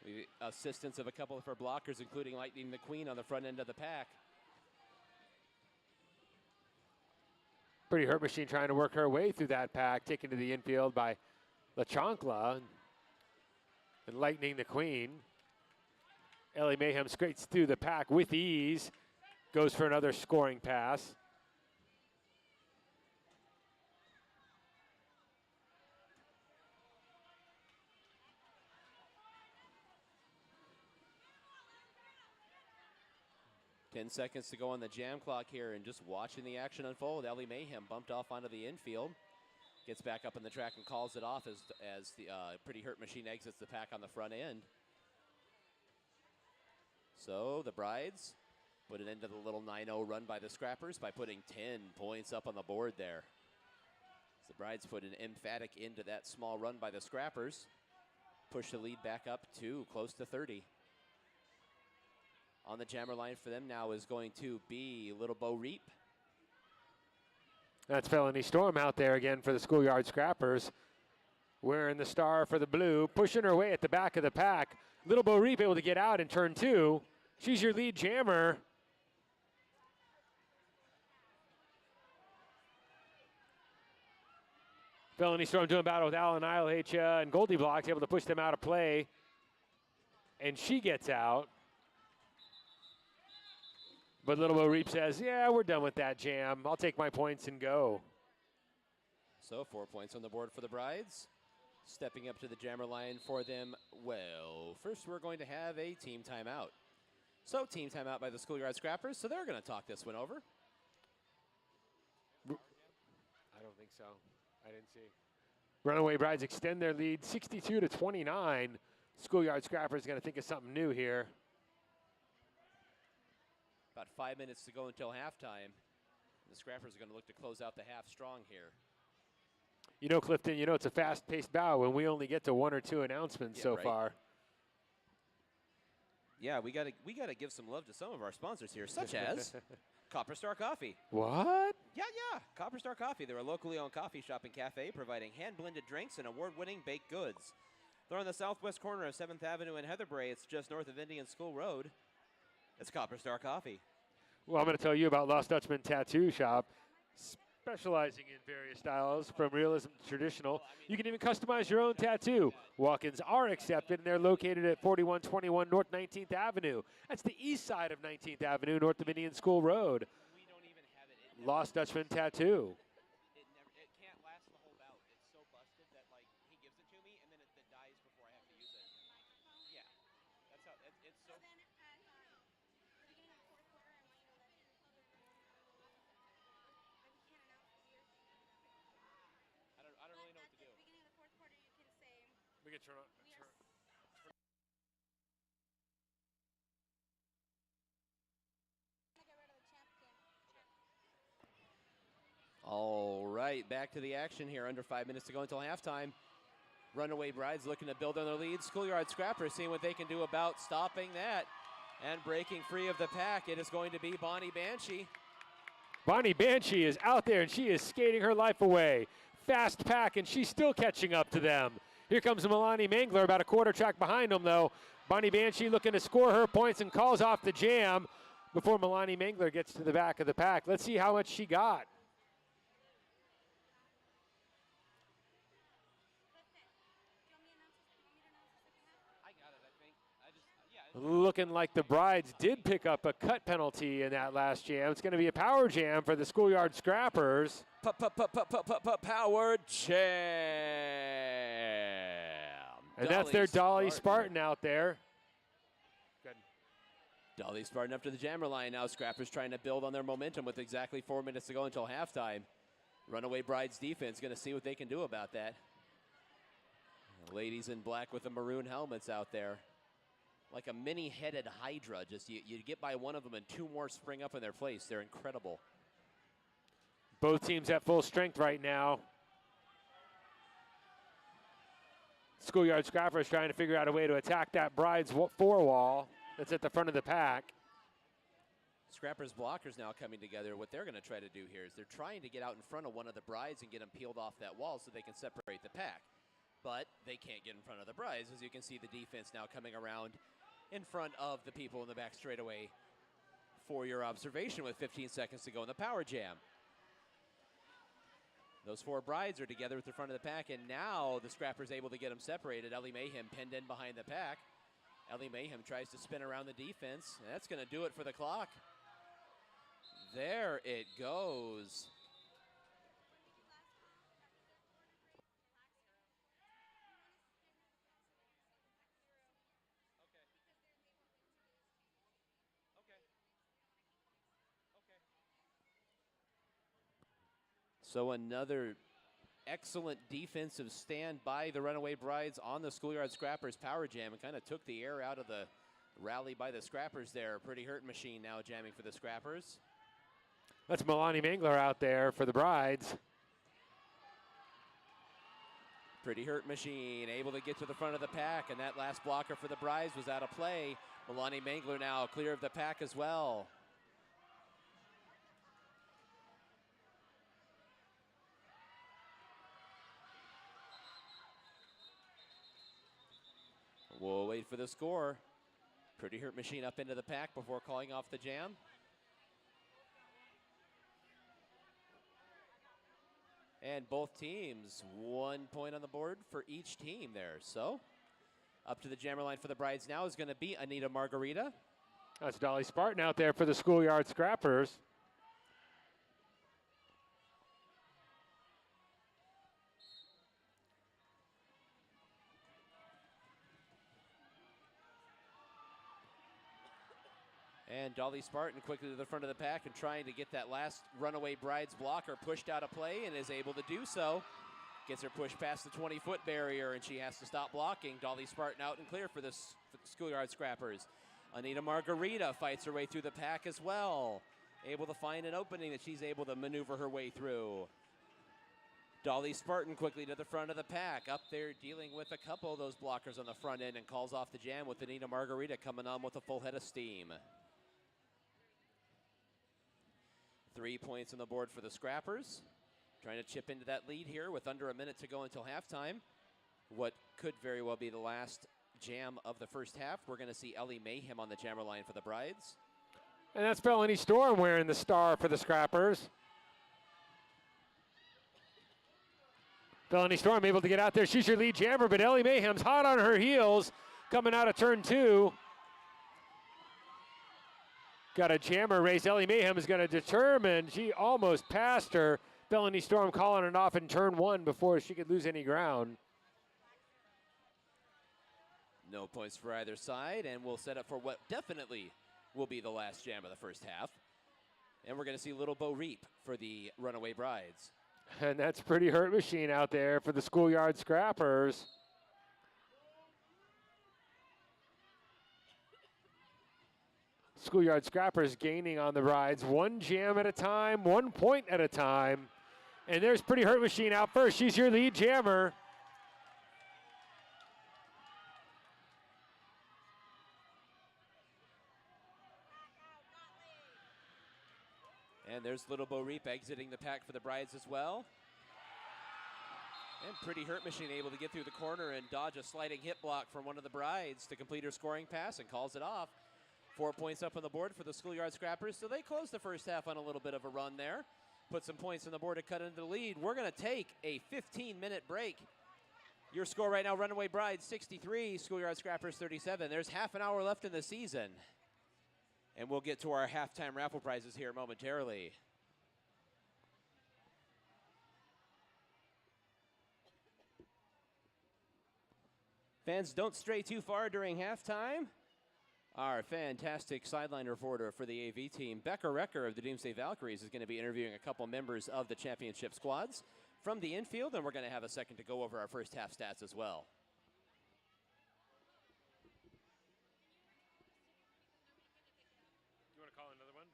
The assistance of a couple of her blockers, including Lightning McQueen on the front end of the pack.
Pretty hurt machine trying to work her way through that pack, taken to the infield by La Chancla and Lightning the Queen. Ellie Mayhem skates through the pack with ease. Goes for another scoring pass.
Ten seconds to go on the jam clock here, and just watching the action unfold. Ellie Mayhem bumped off onto the infield. Gets back up in the track and calls it off as the Pretty Hurt Machine exits the pack on the front end. So the Brides put it into the little 9-0 run by the Scrappers by putting 10 points up on the board there. The Brides put an emphatic into that small run by the Scrappers. Push the lead back up to close to 30. On the jammer line for them now is going to be Little Bo Reap.
That's Felony Storm out there again for the Schoolyard Scrappers. Wearing the star for the blue, pushing her way at the back of the pack. Little Bo Reap able to get out in turn 2. She's your lead jammer. Felony Storm doing battle with Alan Islehacha and Goldie Blocks, able to push them out of play. And she gets out. But Little Bo Reap says, yeah, we're done with that jam. I'll take my points and go.
So 4 points on the board for the Brides. Stepping up to the jammer line for them. Well, first we're going to have a team timeout. So team timeout by the Schoolyard Scrappers. So they're going to talk this one over.
I don't think so. I didn't see. Runaway Brides extend their lead 62-29. Schoolyard Scrappers going to think of something new here.
About 5 minutes to go until halftime. The Scrappers are going to look to close out the half strong here.
You know, Clifton, you know it's a fast-paced bout when we only get to 1 or 2 announcements so far.
Yeah, we gotta give some love to some of our sponsors here, such as Copper Star Coffee.
What?
Yeah. Copper Star Coffee. They're a locally owned coffee shop and cafe providing hand-blended drinks and award-winning baked goods. They're on the southwest corner of 7th Avenue in Heatherbrae. It's just north of Indian School Road. It's Copper Star Coffee.
Well, I'm going to tell you about Lost Dutchman Tattoo Shop, specializing in various styles from realism to traditional. You can even customize your own tattoo. Walk-ins are accepted, and they're located at 4121 North 19th Avenue. That's the east side of 19th Avenue, north of Indian School Road.
We don't even have it.
Lost Dutchman Tattoo.
It can't last the whole bout. It's so busted that, like, he gives it to me, and then it dies before I have to use it. Yeah. That's how, it's so... I don't really know what to do.
Beginning of the fourth quarter, you can say,
We can turn on.
get rid of the champion.
All right, back to the action here. Under 5 minutes to go until halftime. Runaway Brides looking to build on their lead. Schoolyard Scrappers seeing what they can do about stopping that. And breaking free of the pack, it is going to be Bonnie Banshee.
Bonnie Banshee is out there, and she is skating her life away. Fast pack, and she's still catching up to them. Here comes Milani Mangler, about a quarter track behind them, though. Bonnie Banshee looking to score her points and calls off the jam before Milani Mangler gets to the back of the pack. Let's see how much she got. Looking like the Brides did pick up a cut penalty in that last jam. It's going to be a power jam for the Schoolyard Scrappers.
Power jam.
And that's their Dolly Spartan out there. Good.
Dolly Spartan up to the jammer line now. Scrappers trying to build on their momentum with exactly 4 minutes to go until halftime. Runaway Brides defense going to see what they can do about that. Ladies in black with the maroon helmets out there. Like a mini-headed hydra. Just you get by one of them and 2 more spring up in their place. They're incredible.
Both teams at full strength right now. Schoolyard Scrappers trying to figure out a way to attack that Brides 4 wall that's at the front of the pack.
Scrappers blockers now coming together. What they're going to try to do here is they're trying to get out in front of one of the Brides and get them peeled off that wall so they can separate the pack. But they can't get in front of the Brides. As you can see, the defense now coming around in front of the people in the back straightaway for your observation with 15 seconds to go in the power jam. Those 4 Brides are together with the front of the pack, and now the Scrappers able to get them separated. Ellie Mayhem pinned in behind the pack. Ellie Mayhem tries to spin around the defense, and that's going to do it for the clock. There it goes. So another excellent defensive stand by the Runaway Brides on the Schoolyard Scrappers power jam and kind of took the air out of the rally by the Scrappers there. Pretty hurt machine now jamming for the Scrappers.
That's Milani Mangler out there for the Brides.
Pretty Hurt Machine able to get to the front of the pack, and that last blocker for the Brides was out of play. Milani Mangler now clear of the pack as well. We'll wait for the score. Pretty Hurt Machine up into the pack before calling off the jam. And both teams, 1 point on the board for each team there. So up to the jammer line for the Brides now is going to be Anita Margarita.
That's Dolly Spartan out there for the Schoolyard Scrappers.
And Dolly Spartan quickly to the front of the pack and trying to get that last Runaway Brides blocker pushed out of play, and is able to do so. Gets her pushed past the 20-foot barrier, and she has to stop blocking. Dolly Spartan out and clear for the Schoolyard Scrappers. Anita Margarita fights her way through the pack as well. Able to find an opening that she's able to maneuver her way through. Dolly Spartan quickly to the front of the pack. Up there dealing with a couple of those blockers on the front end and calls off the jam with Anita Margarita coming on with a full head of steam. 3 points on the board for the Scrappers. Trying to chip into that lead here with under a minute to go until halftime. What could very well be the last jam of the first half. We're going to see Ellie Mayhem on the jammer line for the Brides.
And that's Felony Storm wearing the star for the Scrappers. Felony Storm able to get out there. She's your lead jammer, but Ellie Mayhem's hot on her heels coming out of turn 2. Got a jammer race. Ellie Mayhem is going to determine. She almost passed her. Felony Storm calling it off in turn 1 before she could lose any ground.
No points for either side, and we'll set up for what definitely will be the last jam of the first half. And we're going to see Little Bo Reap for the Runaway Brides.
And that's Pretty Hurt Machine out there for the Schoolyard Scrappers. Schoolyard Scrappers gaining on the Brides. 1 jam at a time, 1 point at a time. And there's Pretty Hurt Machine out first. She's your lead jammer.
And there's Little Bo Reap exiting the pack for the Brides as well. And Pretty Hurt Machine able to get through the corner and dodge a sliding hit block from one of the Brides to complete her scoring pass and calls it off. 4 points up on the board for the Schoolyard Scrappers. So they closed the first half on a little bit of a run there. Put some points on the board to cut into the lead. We're going to take a 15-minute break. Your score right now, Runaway Brides 63, Schoolyard Scrappers 37. There's half an hour left in the season. And we'll get to our halftime raffle prizes here momentarily. Fans, don't stray too far during halftime. Our fantastic sideline reporter for the AV team, Becca Recker of the Doomsday Valkyries, is going to be interviewing a couple members of the championship squads from the infield, and we're going to have a second to go over our first half stats as well.
You want to call another one?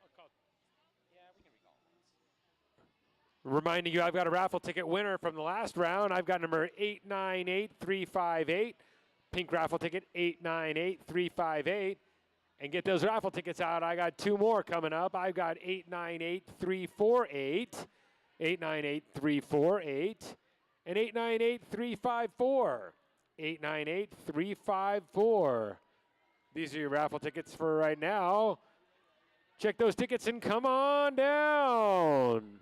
I'll call.
Yeah, we can recall once.
Reminding you, I've got a raffle ticket winner from the last round. I've got number 898358. Pink raffle ticket 898358. And get those raffle tickets out. I got 2 more coming up. I've got 898348, 898348, and 898354. 898354. These are your raffle tickets for right now. Check those tickets and come on down.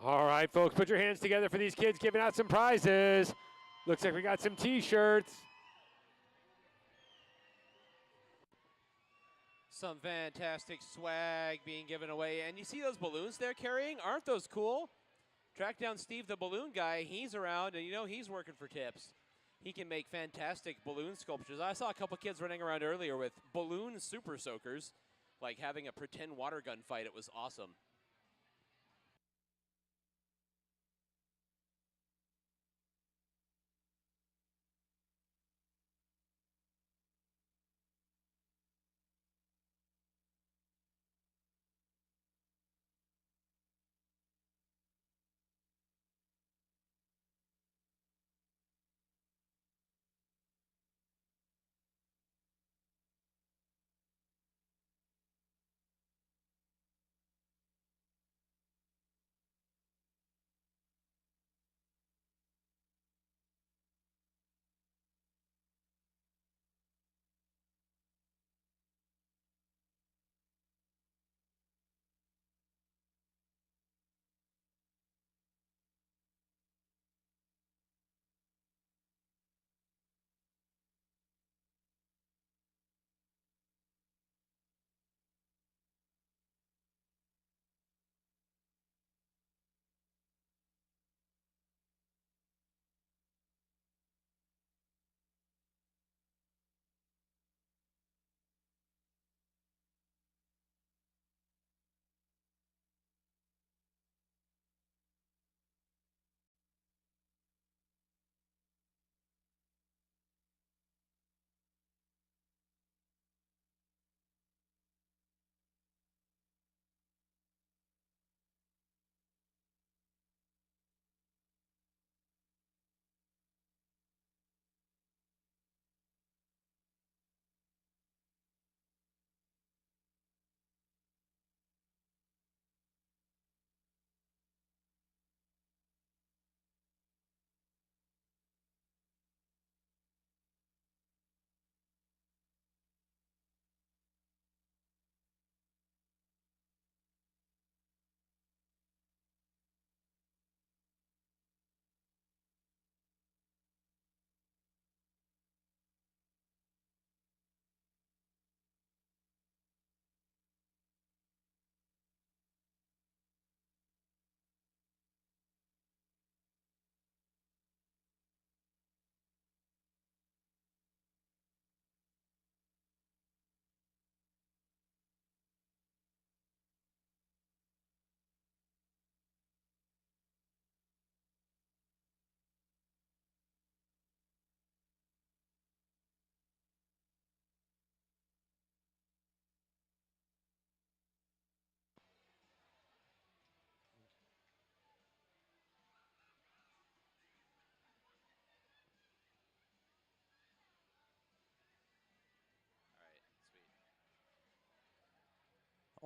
All right, folks, put your hands together for these kids giving out some prizes. Looks like we got some T-shirts.
Some fantastic swag being given away. And you see those balloons they're carrying? Aren't those cool? Track down Steve, the balloon guy. He's around, and you know he's working for tips. He can make fantastic balloon sculptures. I saw a couple kids running around earlier with balloon super soakers, like having a pretend water gun fight. It was awesome.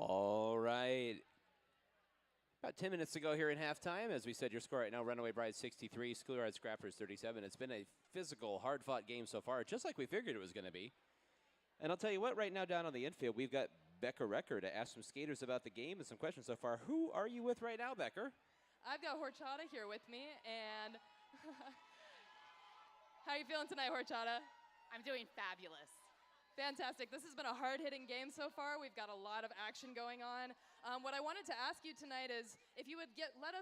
All right. About 10 minutes to go here in halftime. As we said, your score right now, Runaway Brides 63, Schoolyard Scrappers 37. It's been a physical, hard-fought game so far, just like we figured it was going to be. And I'll tell you what, right now down on the infield, we've got Becker Recker to ask some skaters about the game and some questions so far. Who are you with right now, Becker?
I've got Horchata here with me, and how are you feeling tonight, Horchata?
I'm doing fabulous.
Fantastic. This has been a hard-hitting game so far. We've got a lot of action going on. What I wanted to ask you tonight is if you would let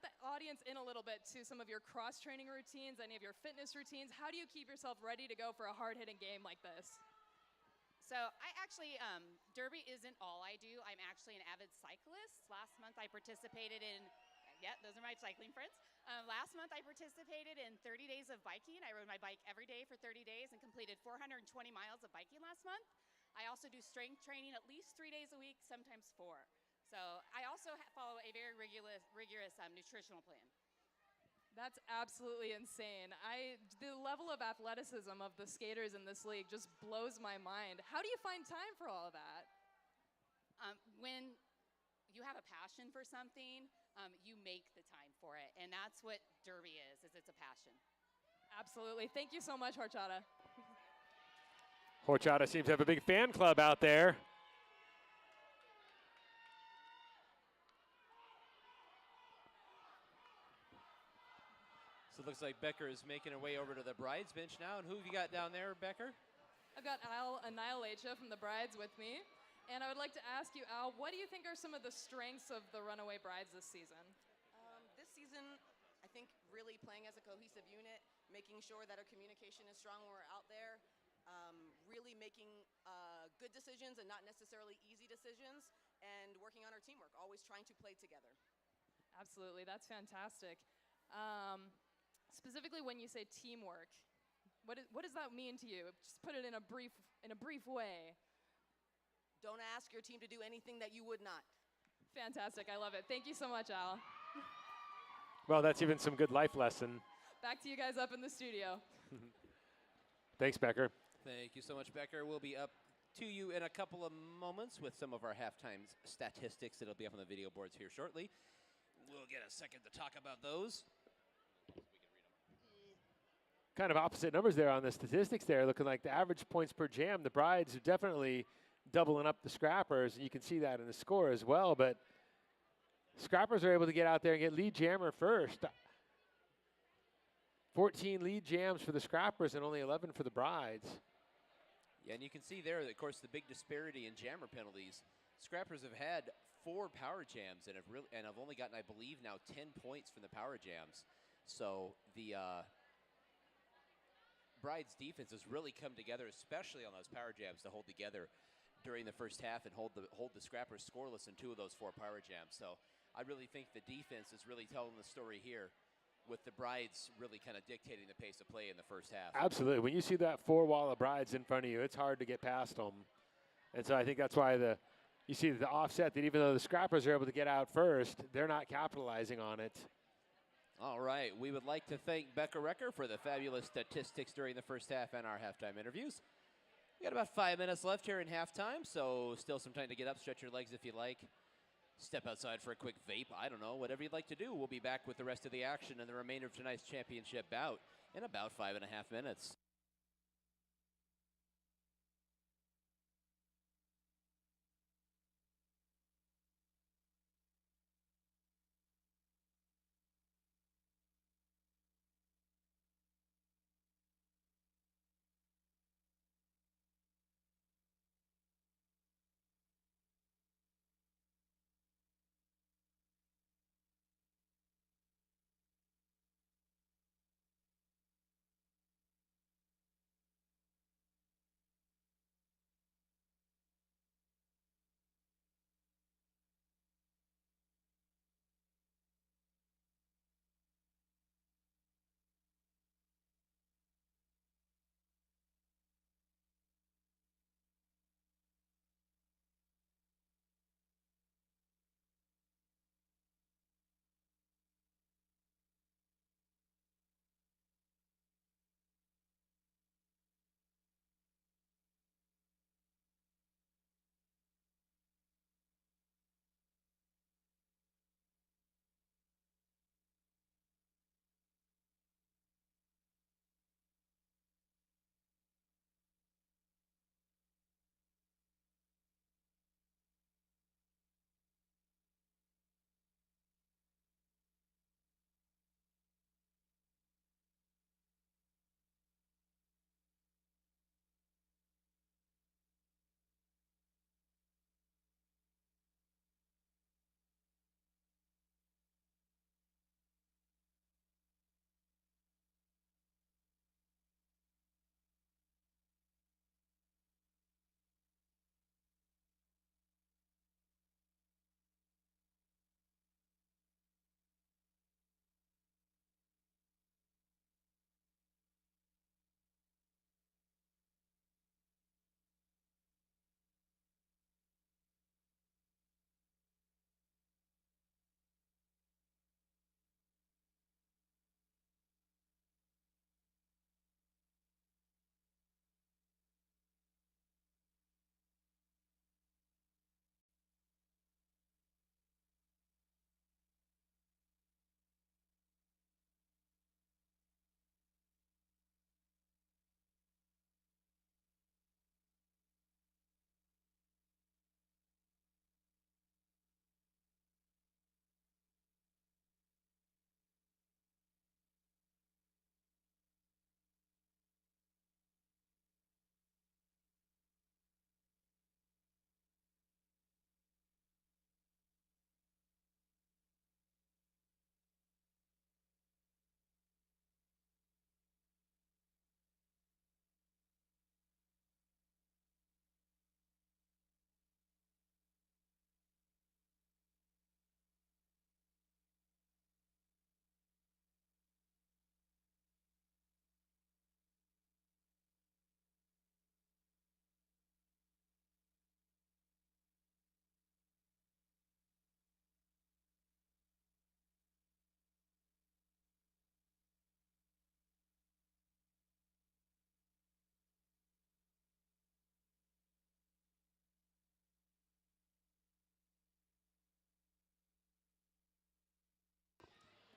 the audience in a little bit to some of your cross-training routines, any of your fitness routines. How do you keep yourself ready to go for a hard-hitting game like this?
So I actually, derby isn't all I do. I'm actually an avid cyclist. Last month I participated in, yeah, those are my cycling friends. Last month I participated in 30 days of biking. I rode my bike every day for 30 days and completed 420 miles of biking last month. I also do strength training at least 3 days a week, sometimes 4. So I also follow a very rigorous nutritional plan.
That's absolutely insane. The level of athleticism of the skaters in this league just blows my mind. How do you find time for all of that?
When you have a passion for something, you make the time for it. And that's what derby is it's a passion.
Absolutely. Thank you so much, Horchata.
Horchata seems to have a big fan club out there.
So it looks like Becker is making her way over to the brides bench now. And who have you got down there, Becker?
I've got Al Annihilation from the Brides with me. And I would like to ask you, Al, what do you think are some of the strengths of the Runaway Brides this season?
This season, I think really playing as a cohesive unit, making sure that our communication is strong when we're out there, really making good decisions and not necessarily easy decisions, and working on our teamwork, always trying to play together.
Absolutely, that's fantastic. Specifically when you say teamwork, what does that mean to you? Just put it in a brief way.
Don't ask your team to do anything that you would not.
Fantastic, I love it. Thank you so much, Al.
Well, that's even some good life lesson.
Back to you guys up in the studio.
Thanks, Becker.
Thank you so much, Becker. We'll be up to you in a couple of moments with some of our halftime statistics that'll be up on the video boards here shortly. We'll get a second to talk about those.
Kind of opposite numbers there on the statistics there, looking like the average points per jam. The Brides are definitely doubling up the Scrappers, and you can see that in the score as well. But Scrappers are able to get out there and get lead jammer first. 14 lead jams for the Scrappers and only 11 for the Brides.
Yeah, and you can see there, of course, the big disparity in jammer penalties. Scrappers have had 4 power jams and have only gotten, I believe, now 10 points from the power jams. So the Brides defense has really come together, especially on those power jams, to hold together during the first half and hold the Scrappers scoreless in 2 of those 4 power jams. So I really think the defense is really telling the story here, with the Brides really kind of dictating the pace of play in the first half.
Absolutely. When you see that 4 wall of Brides in front of you, it's hard to get past them. And so I think that's why you see the offset, that even though the Scrappers are able to get out first, they're not capitalizing on it.
All right, we would like to thank Becca Recker for the fabulous statistics during the first half and our halftime interviews. We got about 5 minutes left here in halftime, so still some time to get up, stretch your legs if you like. Step outside for a quick vape, I don't know, whatever you'd like to do. We'll be back with the rest of the action and the remainder of tonight's championship bout in about 5.5 minutes.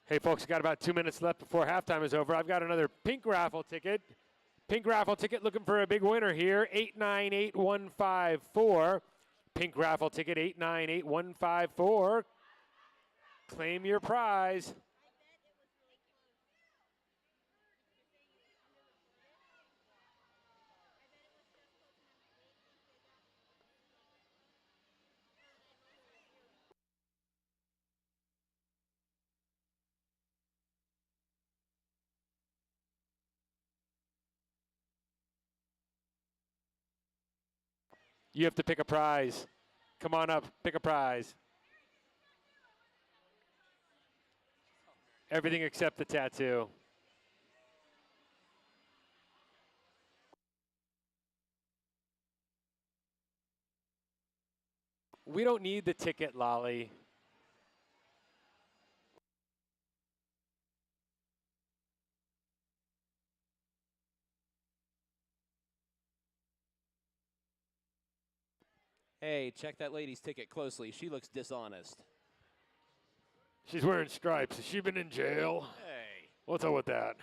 Hey, folks, got about 2 minutes left before halftime is over. I've got another pink raffle ticket. Pink raffle ticket looking for a big winner here, 898154. Pink raffle ticket, 898154. Claim your prize. You have to pick a prize. Come on up, pick a prize. Everything except the tattoo. We don't need the ticket, Lolly.
Hey, check that lady's ticket closely. She looks dishonest.
She's wearing stripes. Has she been in jail?
Hey.
What's up with that?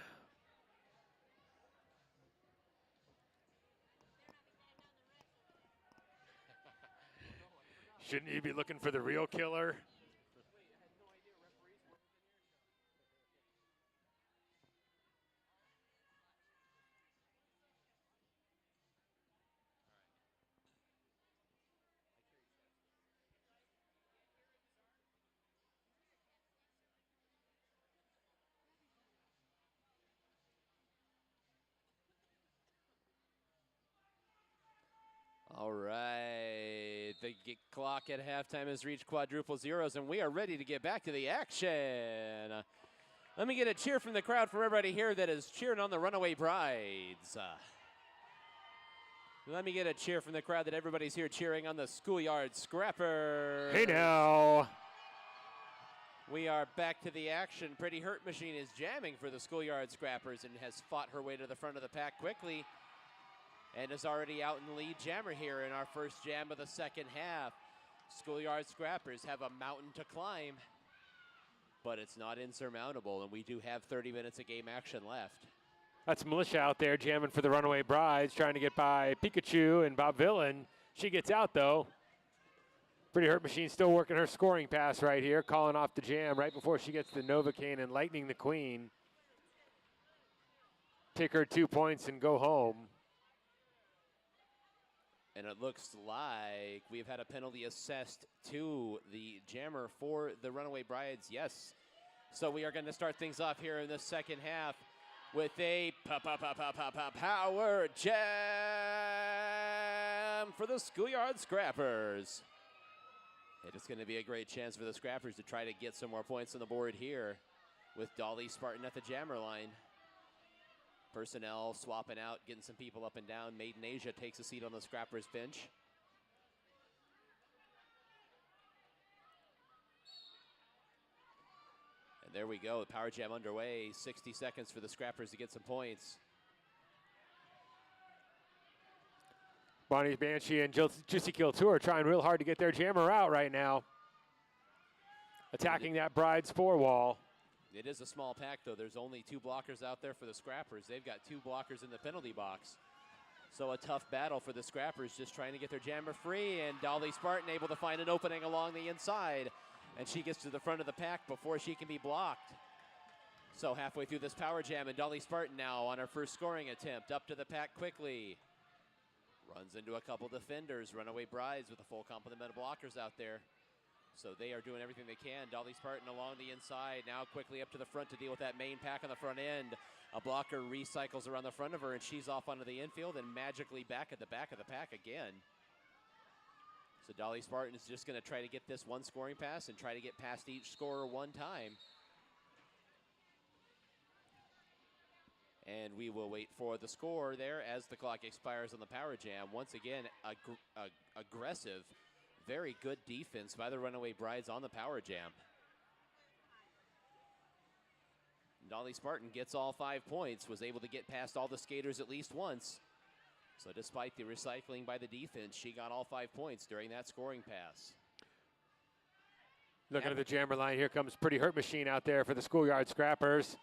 Shouldn't you be looking for the real killer?
All right. The clock at halftime has reached quadruple zeros, and we are ready to get back to the action. Let me get a cheer from the crowd for everybody here that is cheering on the Runaway Brides. Let me get a cheer from the crowd that everybody's here cheering on the Schoolyard Scrappers.
Hey now.
We are back to the action. Pretty Hurt Machine is jamming for the Schoolyard Scrappers and has fought her way to the front of the pack quickly and is already out in the lead jammer here in our first jam of the second half. Schoolyard Scrappers have a mountain to climb, but it's not insurmountable, and we do have 30 minutes of game action left.
That's Militia out there jamming for the Runaway Brides, trying to get by Pikachu and Bob Villain. She gets out, though. Pretty Hurt Machine still working her scoring pass right here, calling off the jam right before she gets the Novocaine and Lightning the Queen. Take her 2 points and go home.
And it looks like we've had a penalty assessed to the jammer for the Runaway Brides. Yes. So we are going to start things off here in the second half with a power jam for the Schoolyard Scrappers. It is going to be a great chance for the Scrappers to try to get some more points on the board here with Dolly Spartan at the jammer line. Personnel swapping out, getting some people up and down. Maiden Asia takes a seat on the Scrappers bench. And there we go, the power jam underway. 60 seconds for the Scrappers to get some points.
Bonnie Banshee and Juicy Kill 2 are trying real hard to get their jammer out right now. Attacking that Bride's 4 wall.
It is a small pack, though. There's only 2 blockers out there for the Scrappers. They've got 2 blockers in the penalty box. So a tough battle for the Scrappers, just trying to get their jammer free, and Dolly Spartan able to find an opening along the inside. And she gets to the front of the pack before she can be blocked. So halfway through this power jam, and Dolly Spartan now on her first scoring attempt, up to the pack quickly. Runs into a couple defenders. Runaway Brides with a full complement of blockers out there. So they are doing everything they can. Dolly Spartan along the inside, now quickly up to the front to deal with that main pack on the front end. A blocker recycles around the front of her, and she's off onto the infield and magically back at the back of the pack again. So Dolly Spartan is just going to try to get this one scoring pass and try to get past each scorer one time. And we will wait for the score there as the clock expires on the power jam. Once again, aggressive, very good defense by the Runaway Brides on the power jam. Dolly Spartan gets all 5 points, was able to get past all the skaters at least once. So despite the recycling by the defense, she got all 5 points during that scoring pass.
Looking at the jammer line, here comes Pretty Hurt Machine out there for the Schoolyard Scrappers.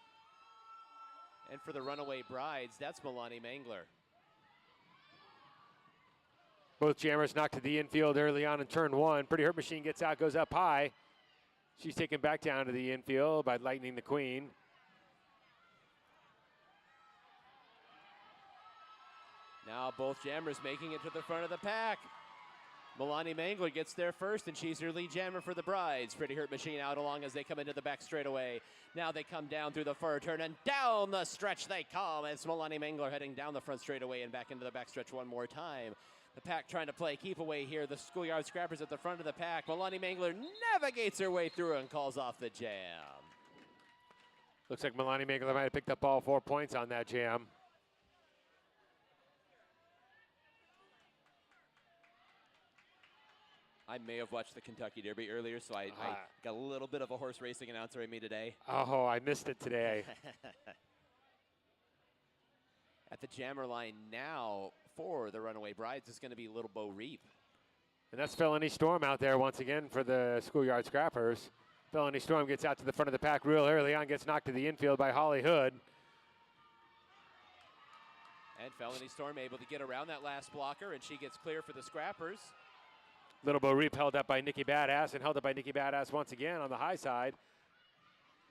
And for the Runaway Brides, that's Milani Mangler.
Both jammers knocked to the infield early on in turn one. Pretty Hurt Machine gets out, goes up high. She's taken back down to the infield by lightning the queen.
Now both jammers making it to the front of the pack. Milani Mangler gets there first, and she's your lead jammer for the Brides. Pretty Hurt Machine out along as they come into the back straightaway. Now they come down through the fur turn, and down the stretch they come. It's Milani Mangler heading down the front straightaway and back into the back stretch one more time. The pack trying to play keep away here. The Schoolyard Scrappers at the front of the pack. Milani Mangler navigates her way through and calls off the jam.
Looks like Milani Mangler might have picked up all 4 points on that jam.
I may have watched the Kentucky Derby earlier, so I got a little bit of a horse racing announcer in me today.
Oh, I missed it today.
At the jammer line now for the Runaway Brides is going to be Little Bo Reap.
And that's Felony Storm out there once again for the Schoolyard Scrappers. Felony Storm gets out to the front of the pack real early on, gets knocked to the infield by Holly Hood.
And Felony Storm able to get around that last blocker, and she gets clear for the Scrappers.
Little Bo Reap held up by Nikki Badass, and held up by Nikki Badass once again on the high side.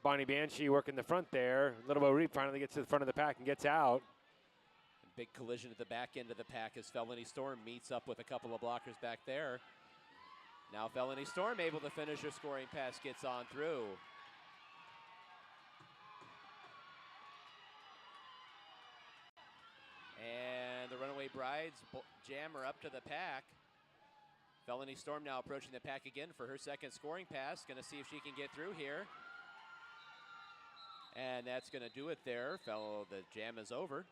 Bonnie Banshee working the front there. Little Bo Reap finally gets to the front of the pack and gets out.
Big collision at the back end of the pack as Felony Storm meets up with a couple of blockers back there. Now Felony Storm able to finish her scoring pass, gets on through. And the Runaway Brides jammer up to the pack. Felony Storm now approaching the pack again for her second scoring pass. Going to see if she can get through here. And that's going to do it there. The jam is over.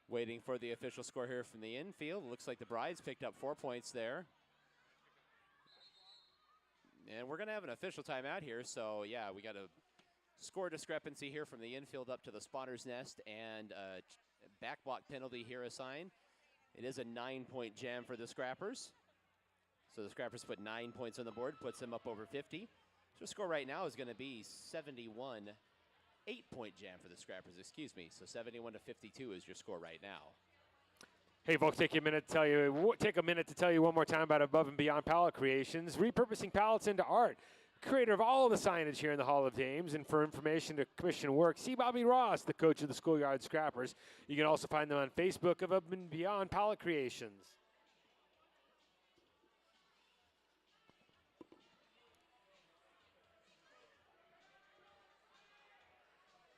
Waiting for the official score here from the infield. Looks like the Brides picked up 4 points there. And we're going to have an official timeout here. So, yeah, we got a score discrepancy here from the infield up to the spotter's nest, and a back block penalty here assigned. It is a 9-point jam for the Scrappers. So the Scrappers put 9 points on the board, puts them up over 50. So the score right now is going to be 71. 8-point jam for the Scrappers, excuse me. So 71 to 52 is your score right now.
Hey, folks, take a minute to tell you one more time about Above and Beyond Pallet Creations, repurposing pallets into art. Creator of all of the signage here in the Hall of Dames, and for information to commission work, see Bobby Ross, the coach of the Schoolyard Scrappers. You can also find them on Facebook of Above and Beyond Pallet Creations.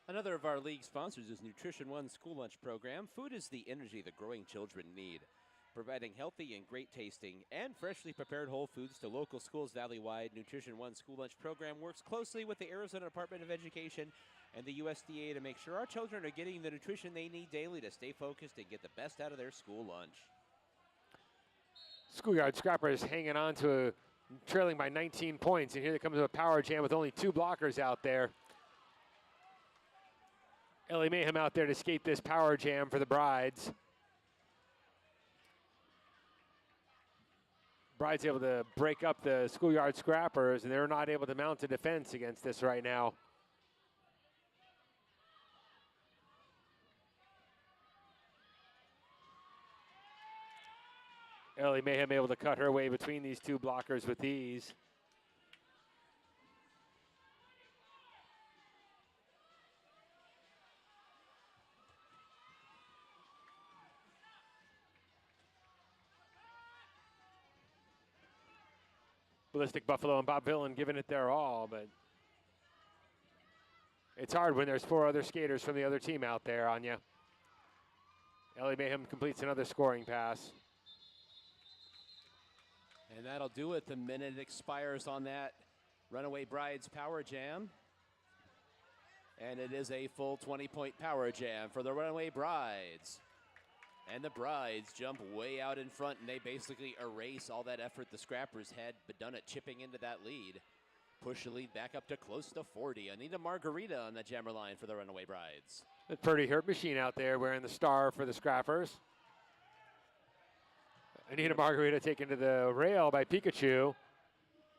Another of our league sponsors is Nutrition One School Lunch Program. Food is the energy that growing children need. Providing healthy and great tasting and freshly prepared whole foods to local schools valley-wide, Nutrition One School Lunch Program works closely with the Arizona Department of Education and the USDA to make sure our children are getting the nutrition they need daily to stay focused and get the best out of their school lunch.
Schoolyard Scrappers hanging on to trailing by 19 points, and here they come to a power jam with only 2 blockers out there. Ellie Mayhem out there to escape this power jam for the Brides. Brides able to break up the Schoolyard Scrappers, and they're not able to mount a defense against this right now. Ellie Mayhem able to cut her way between these 2 blockers with ease. Ballistic Buffalo and Bob Villain giving it their all, but it's hard when there's 4 other skaters from the other team out there on you. Ellie Mayhem completes another scoring pass.
And that'll do it. The minute expires on that Runaway Brides power jam. And it is a full 20-point power jam for the Runaway Brides. And the Brides jump way out in front, and they basically erase all that effort the Scrappers had but done at chipping into that lead. push the lead back up to close to 40. Anita Margarita on the jammer line for the Runaway Brides.
The Pretty Hurt Machine out there wearing the star for the Scrappers. Anita Margarita taken to the rail by Pikachu.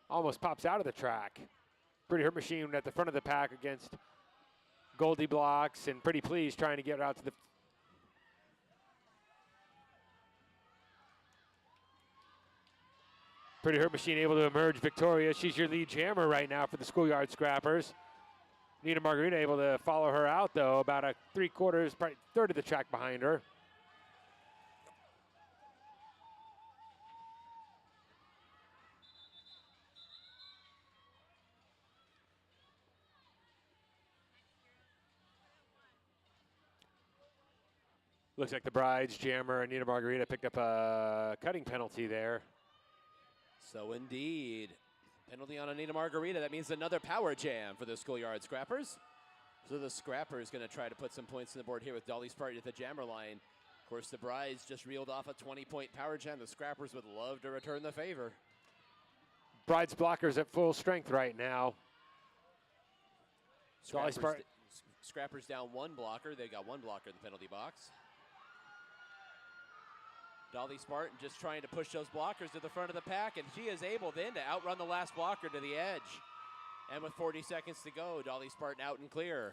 Almost pops out of the track. Pretty Hurt Machine at the front of the pack against Goldie Blocks and Pretty Please trying to get out to the... Pretty Hurt Machine able to emerge victorious. She's your lead jammer right now for the Schoolyard Scrappers. Anita Margarita able to follow her out, though, about a 3/4, probably third of the track behind her. Looks like the Brides jammer, Anita Margarita, picked up a cutting penalty there.
So indeed, penalty on Anita Margarita. That means another power jam for the Schoolyard Scrappers. So the Scrappers going to try to put some points on the board here with Dolly Spartan at the jammer line. Of course, the Brides just reeled off a 20-point power jam. The Scrappers would love to return the favor.
Brides blockers at full strength right now.
Scrappers down one blocker. They got one blocker in the penalty box. Dolly Spartan just trying to push those blockers to the front of the pack, and she is able then to outrun the last blocker to the edge. And with 40 seconds to go, Dolly Spartan out and clear.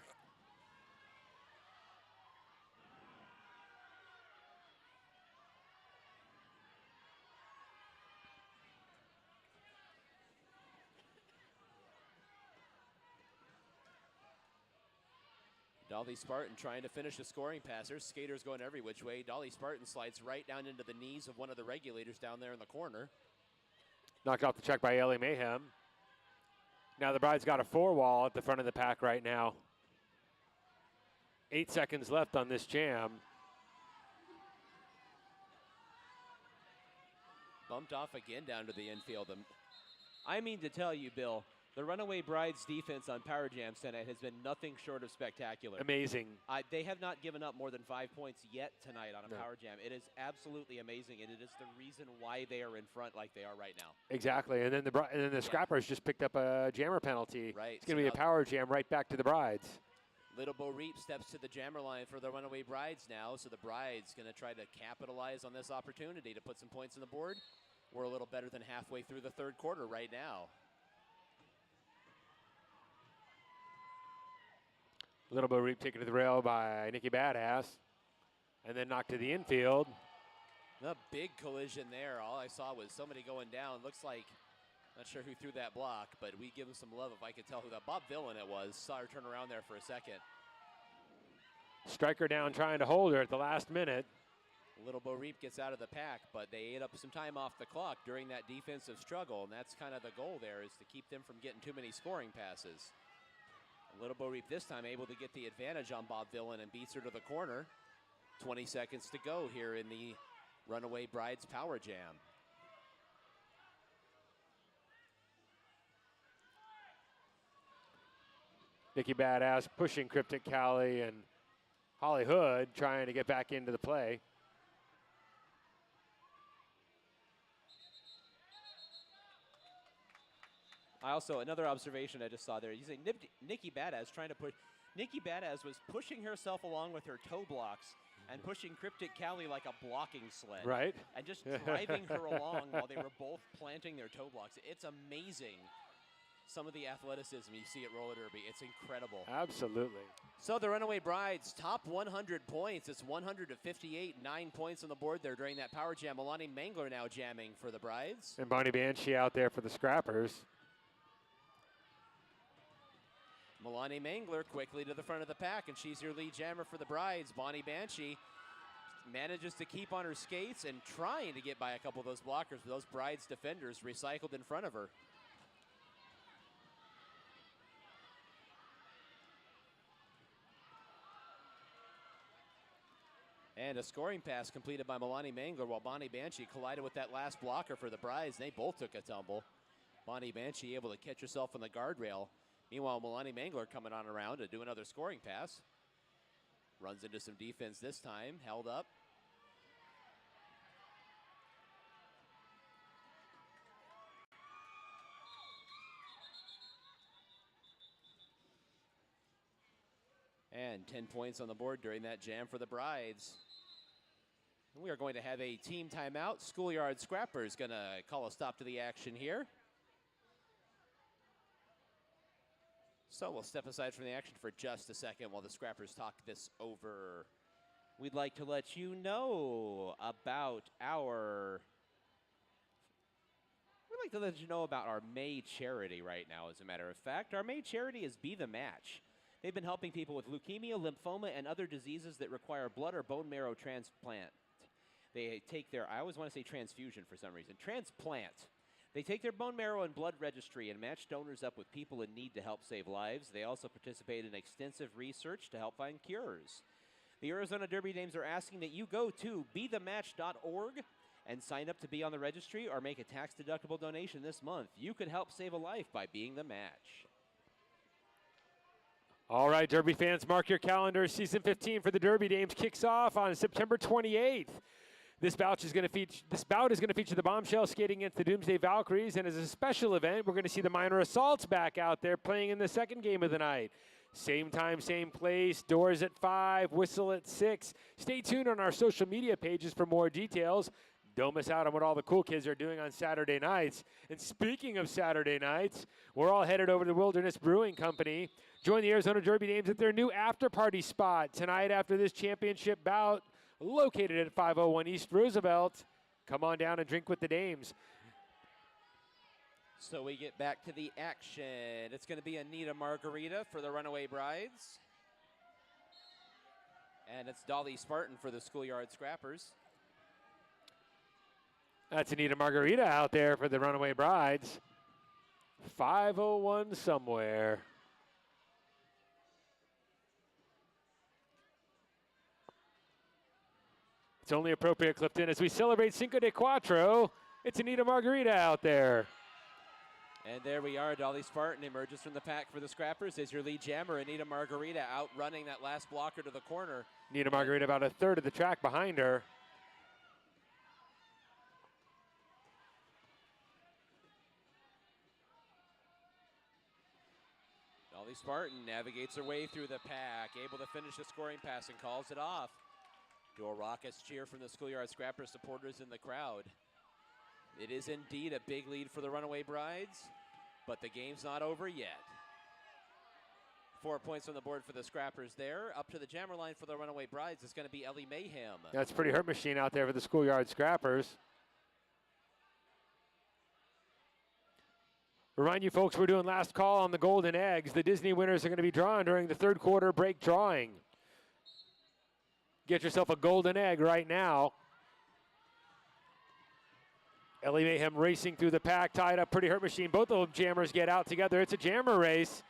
Dolly Spartan trying to finish the scoring passers. Skaters going every which way. Dolly Spartan slides right down into the knees of one of the regulators down there in the corner.
Knocked off the check by Ellie Mayhem. Now the Bride's got a 4-wall at the front of the pack right now. 8 seconds left on this jam.
Bumped off again down to the infield.
I mean to tell you, Bill, the Runaway Brides defense on power jams tonight has been nothing short of spectacular.
Amazing.
They have not given up more than 5 points yet tonight on a
No.
power jam. It is absolutely amazing, and it is the reason why they are in front like they are right now.
Exactly. And then the Scrappers just picked up a jammer penalty.
Right.
It's going to be a power jam right back to the Brides.
Little Bo Reap steps to the jammer line for the Runaway Brides now. So the Brides going to try to capitalize on this opportunity to put some points on the board. We're a little better than halfway through the third quarter right now.
Little Bo Reap taken to the rail by Nikki Badass. And then knocked to the infield.
A big collision there. All I saw was somebody going down. Looks like, not sure who threw that block, but we give him some love if I could tell who that. Bob Villan it was. Saw her turn around there for a second.
Striker down trying to hold her at the last minute.
Little Bo Reap gets out of the pack, but they ate up some time off the clock during that defensive struggle, and that's kind of the goal there, is to keep them from getting too many scoring passes. Little Bo Reap this time able to get the advantage on Bob Villan and beats her to the corner. 20 seconds to go here in the Runaway Brides power jam.
Nikki Badass pushing Cryptic Callie and Holly Hood trying to get back into the play.
Another observation I just saw there. You say Nikki Badass trying to push. Nikki Badass was pushing herself along with her toe blocks and pushing Cryptic Callie like a blocking sled.
Right.
And just driving her along while they were both planting their toe blocks. It's amazing, some of the athleticism you see at roller derby. It's incredible.
Absolutely.
So the Runaway Brides, top 100 points. It's 100 to 58, 9 points on the board there during that power jam. Milani Mangler now jamming for the Brides.
And Bonnie Banshee out there for the Scrappers.
Milani Mangler quickly to the front of the pack, and she's your lead jammer for the Brides. Bonnie Banshee manages to keep on her skates and trying to get by a couple of those blockers, but those Brides defenders recycled in front of her. And a scoring pass completed by Milani Mangler while Bonnie Banshee collided with that last blocker for the Brides. They both took a tumble. Bonnie Banshee able to catch herself on the guardrail. Meanwhile, Milani Mangler coming on around to do another scoring pass. Runs into some defense this time, held up. And 10 points on the board during that jam for the Brides. We are going to have a team timeout. Schoolyard Scrappers going to call a stop to the action here. So we'll step aside from the action for just a second while the Scrappers talk this over.
We'd like to let you know about our May charity right now, as a matter of fact. Our May charity is Be the Match. They've been helping people with leukemia, lymphoma, and other diseases that require blood or bone marrow transplant. They take their, I always want to say transfusion for some reason, transplant. They take their bone marrow and blood registry and match donors up with people in need to help save lives. They also participate in extensive research to help find cures. The Arizona Derby Dames are asking that you go to bethematch.org and sign up to be on the registry or make a tax-deductible donation this month. You could help save a life by being the match.
All right, Derby fans, mark your calendar. Season 15 for the Derby Dames kicks off on September 28th. This bout is going to feature the Bombshell skating against the Doomsday Valkyries, and as a special event, we're going to see the Minor Assaults back out there playing in the second game of the night. Same time, same place, doors at 5, whistle at 6. Stay tuned on our social media pages for more details. Don't miss out on what all the cool kids are doing on Saturday nights. And speaking of Saturday nights, we're all headed over to the Wilderness Brewing Company. Join the Arizona Derby Dames at their new after-party spot tonight after this championship bout, located at 501 East Roosevelt. Come on down and drink with the Dames.
So we get back to the action. It's going to be Anita Margarita for the Runaway Brides. And it's Dolly Spartan for the Schoolyard Scrappers.
That's Anita Margarita out there for the Runaway Brides. 501 somewhere. It's only appropriate, Clifton, as we celebrate Cinco de Cuatro. It's Anita Margarita out there.
And there we are. Dolly Spartan emerges from the pack for the Scrappers as your lead jammer. Anita Margarita outrunning that last blocker to the corner.
Anita Margarita about a third of the track behind her.
Dolly Spartan navigates her way through the pack, able to finish the scoring pass and calls it off. To a raucous cheer from the Schoolyard Scrappers supporters in the crowd. It is indeed a big lead for the Runaway Brides, but the game's not over yet. 4 points on the board for the Scrappers there. Up to the jammer line for the Runaway Brides is going to be Ellie Mayhem.
That's a pretty hurt machine out there for the Schoolyard Scrappers. Remind you folks, we're doing last call on the Golden Eggs. The Disney winners are going to be drawn during the third quarter break drawing. Get yourself a golden egg right now. Ellie Mayhem racing through the pack, tied up, pretty hurt machine. Both of them jammers get out together. It's a jammer race.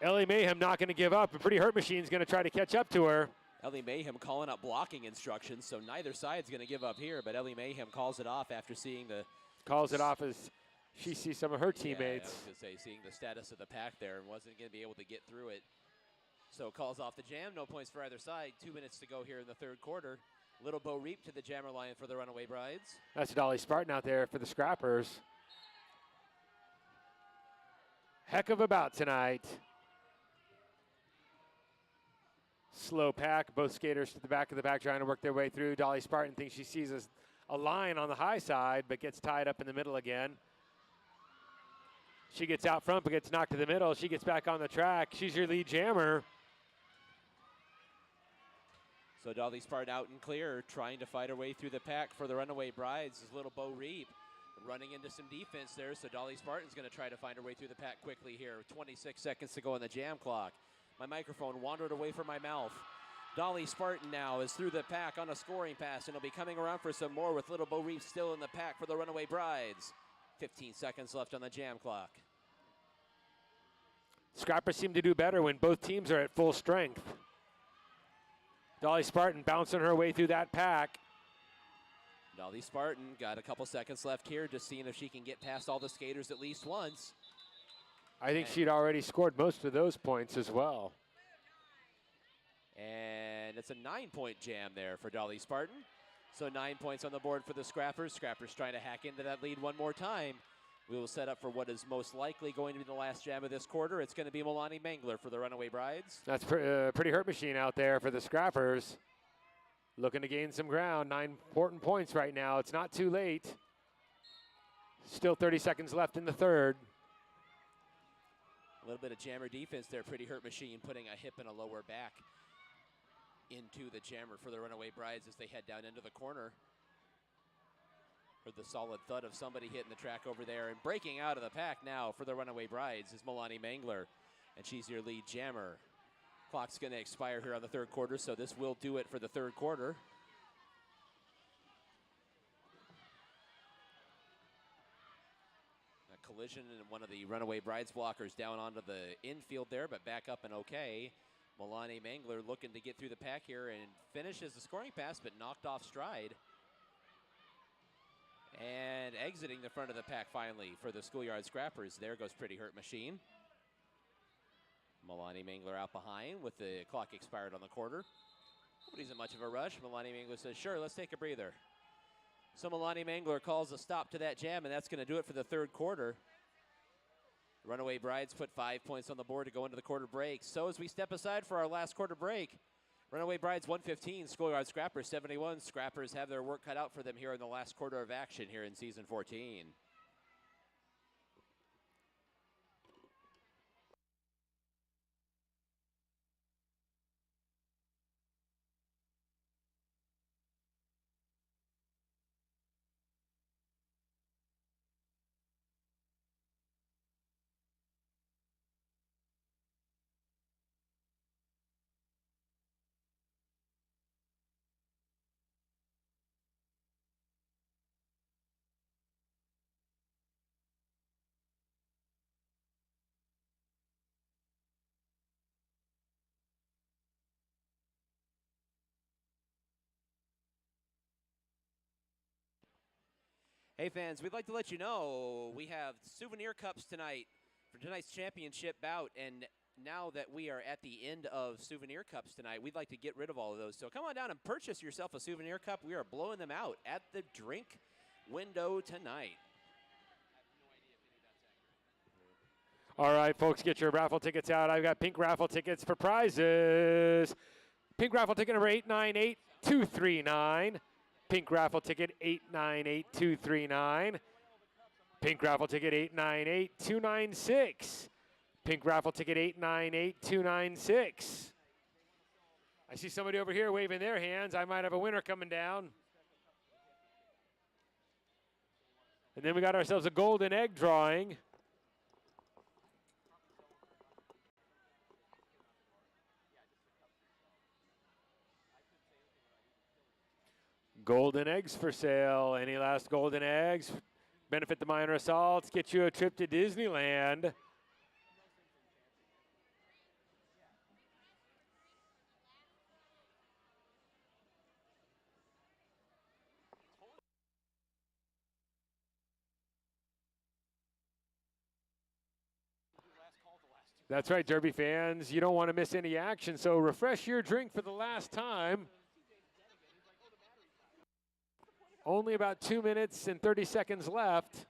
Ellie Mayhem not going to give up. A pretty hurt machine's going to try to catch up to her.
Ellie Mayhem calling up blocking instructions, so neither side's going to give up here, but Ellie Mayhem calls it off after seeing the...
Calls it off as she sees some of her teammates.
Yeah, I was going to say, seeing the status of the pack there and wasn't going to be able to get through it. So calls off the jam, no points for either side. 2 minutes to go here in the third quarter. Little Bo Reap to the jammer line for the Runaway Brides.
That's Dolly Spartan out there for the Scrappers. Heck of a bout tonight. Slow pack, both skaters to the back of the pack trying to work their way through. Dolly Spartan thinks she sees a line on the high side, but gets tied up in the middle again. She gets out front, but gets knocked to the middle. She gets back on the track. She's your lead jammer.
So Dolly Spartan out and clear, trying to fight her way through the pack for the Runaway Brides is Little Bo Reap. Running into some defense there, so Dolly Spartan's going to try to find her way through the pack quickly here. 26 seconds to go on the jam clock. My microphone wandered away from my mouth. Dolly Spartan now is through the pack on a scoring pass, and will be coming around for some more with Little Bo Reap still in the pack for the Runaway Brides. 15 seconds left on the jam clock.
Scrappers seem to do better when both teams are at full strength. Dolly Spartan bouncing her way through that pack.
Dolly Spartan got a couple seconds left here, just seeing if she can get past all the skaters at least once.
I think she'd already scored most of those points as well.
And it's a 9-point jam there for Dolly Spartan. So 9 points on the board for the Scrappers. Scrappers trying to hack into that lead one more time. We will set up for what is most likely going to be the last jam of this quarter. It's going to be Milani Mangler for the Runaway Brides.
That's pretty hurt machine out there for the Scrappers. Looking to gain some ground. 9 important points right now. It's not too late. Still 30 seconds left in the third.
A little bit of jammer defense there. Pretty hurt machine putting a hip and a lower back into the jammer for the Runaway Brides as they head down into the corner. Heard the solid thud of somebody hitting the track over there. And breaking out of the pack now for the Runaway Brides is Milani Mangler. And she's your lead jammer. Clock's going to expire here on the third quarter, so this will do it for the third quarter. A collision and one of the Runaway Brides blockers down onto the infield there, but back up and okay. Milani Mangler looking to get through the pack here and finishes the scoring pass, but knocked off stride. And exiting the front of the pack finally for the Schoolyard Scrappers. There goes Pretty Hurt Machine. Milani Mangler out behind with the clock expired on the quarter. Nobody's in much of a rush. Milani Mangler says, sure, let's take a breather. So Milani Mangler calls a stop to that jam, and that's going to do it for the third quarter. Runaway Brides put 5 points on the board to go into the quarter break. So as we step aside for our last quarter break, Runaway Brides 115, Schoolyard Scrappers 71. Scrappers have their work cut out for them here in the last quarter of action here in season 14. Hey fans, we'd like to let you know we have souvenir cups tonight for tonight's championship bout, and now that we are at the end of souvenir cups tonight, we'd like to get rid of all of those. So come on down and purchase yourself a souvenir cup. We are blowing them out at the drink window tonight.
All right, folks, get your raffle tickets out. I've got pink raffle tickets for prizes. Pink raffle ticket number 898239. Pink raffle ticket 898239. Pink raffle ticket 898296. Pink raffle ticket 898296. I see somebody over here waving their hands. I might have a winner coming down. And then we got ourselves a golden egg drawing. Golden eggs for sale. Any last golden eggs? Benefit the minor assaults. Get you a trip to Disneyland. That's right, Derby fans. You don't want to miss any action, so refresh your drink for the last time. Only about 2 minutes and 30 seconds left.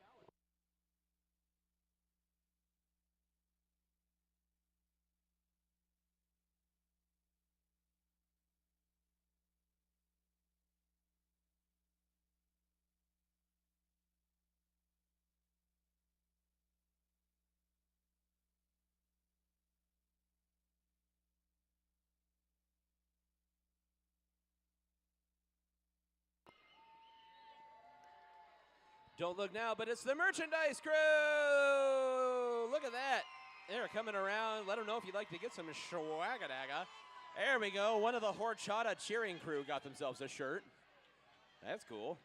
Don't look now, but it's the merchandise crew. Look at that. They're coming around. Let them know if you'd like to get some swagadaga. There we go. One of the horchata cheering crew got themselves a shirt. That's cool.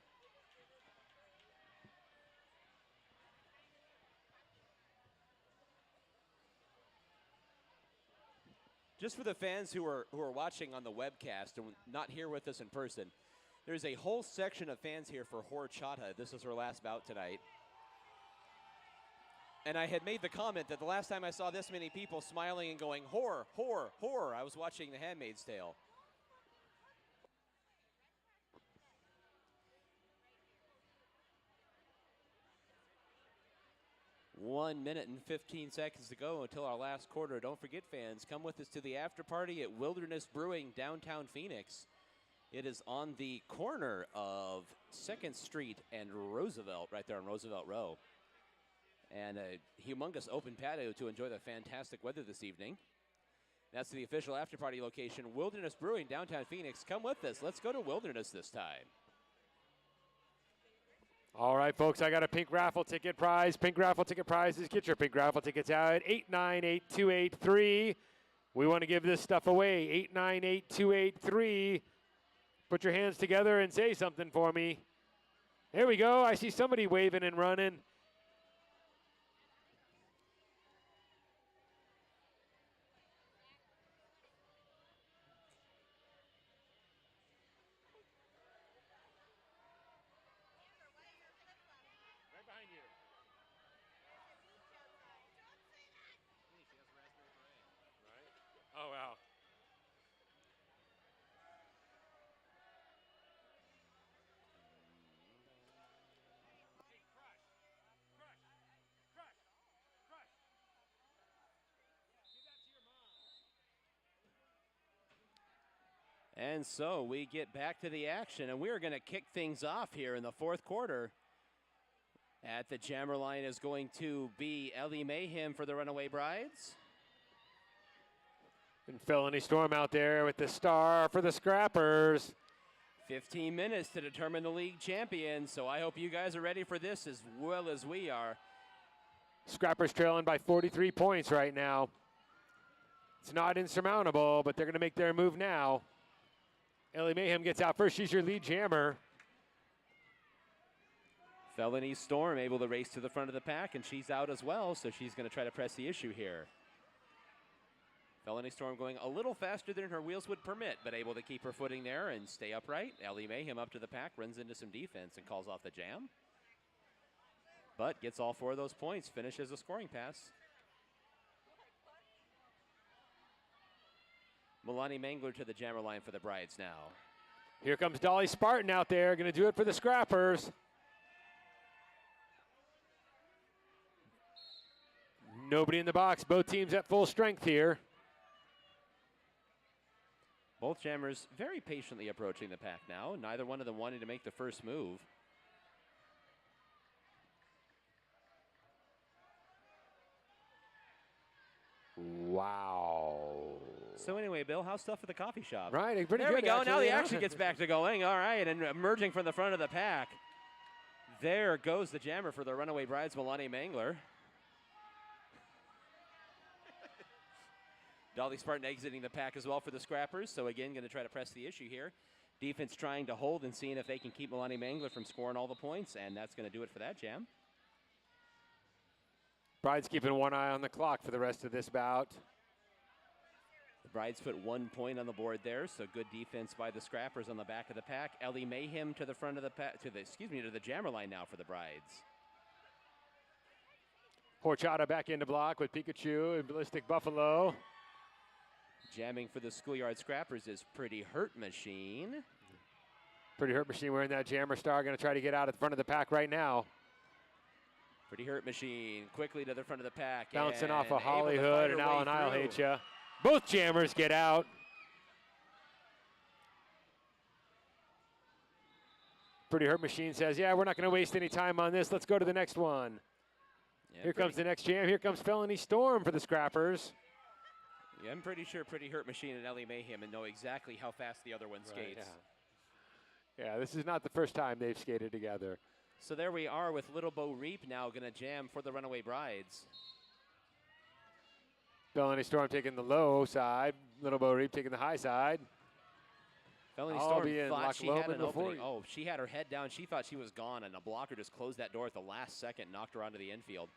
Just for the fans who are watching on the webcast and not here with us in person, there's a whole section of fans here for horchata. This is her last bout tonight. And I had made the comment that the last time I saw this many people smiling and going, whore, whore, whore, I was watching The Handmaid's Tale. 1 minute and 15 seconds to go until our last quarter. Don't forget, fans, come with us to the after party at Wilderness Brewing, downtown Phoenix. It is on the corner of 2nd Street and Roosevelt, right there on Roosevelt Row. And a humongous open patio to enjoy the fantastic weather this evening. That's the official after party location, Wilderness Brewing, downtown Phoenix. Come with us. Let's go to Wilderness this time.
All right, folks, I got a pink raffle ticket prize. Pink raffle ticket prizes. Get your pink raffle tickets out. 898-283. We want to give this stuff away. 898-283. Put your hands together and say something for me. There we go. I see somebody waving and running. Oh, wow.
And so we get back to the action, and we're going to kick things off here in the 4th quarter. At the jammer line is going to be Ellie Mayhem for the Runaway Brides.
And Felony Storm out there with the star for the Scrappers.
15 minutes to determine the league champion, so I hope you guys are ready for this as well as we are.
Scrappers trailing by 43 points right now. It's not insurmountable, but they're going to make their move now. Ellie Mayhem gets out first. She's your lead jammer.
Felony Storm able to race to the front of the pack, and she's out as well, so she's going to try to press the issue here. Felony Storm going a little faster than her wheels would permit, but able to keep her footing there and stay upright. Ellie Mayhem up to the pack, runs into some defense and calls off the jam. But gets all 4 of those points, finishes a scoring pass. Milani Mangler to the jammer line for the Brides now.
Here comes Dolly Spartan out there, going to do it for the Scrappers. Nobody in the box, both teams at full strength here.
Both jammers very patiently approaching the pack now, neither one of them wanting to make the first move.
Wow.
So anyway, Bill, how's stuff at the coffee shop?
Right, pretty
there
good.
We go. Now the
yeah.
action gets back to going. All right, and emerging from the front of the pack. There goes the jammer for the Runaway Brides, Milani Mangler. Dolly Spartan exiting the pack as well for the Scrappers. So again, going to try to press the issue here. Defense trying to hold and seeing if they can keep Milani Mangler from scoring all the points, and that's going to do it for that jam.
Brides keeping one eye on the clock for the rest of this bout.
The Brides put 1 point on the board there, so good defense by the Scrappers on the back of the pack. Ellie Mayhem to the front of the pack, to the jammer line now for the Brides.
Horchata back into block with Pikachu and Ballistic Buffalo.
Jamming for the Schoolyard Scrappers is Pretty Hurt Machine.
Pretty Hurt Machine wearing that jammer star, going to try to get out at the front of the pack right now.
Pretty Hurt Machine quickly to the front of the pack.
Bouncing off of
able to fight
Hollywood
her
and
way
Alan I'll
through.
hate ya. Both jammers get out. Pretty Hurt Machine says, yeah, we're not going to waste any time on this. Let's go to the next one.
Yeah,
Here comes the next jam. Here comes Felony Storm for the Scrappers.
Yeah, I'm pretty sure Pretty Hurt Machine and Ellie Mayhem and know exactly how fast the other one skates.
Yeah, this is not the first time they've skated together.
So there we are with Little Bo Reap now going to jam for the Runaway Brides.
Felony Storm taking the low side. Little Bo Reap taking the high side.
Felony
All
Storm
being
thought
Loch
she had
Lomond
an
before
opening.
you.
Oh, she had her head down. She thought she was gone, and a blocker just closed that door at the last second, knocked her onto the infield.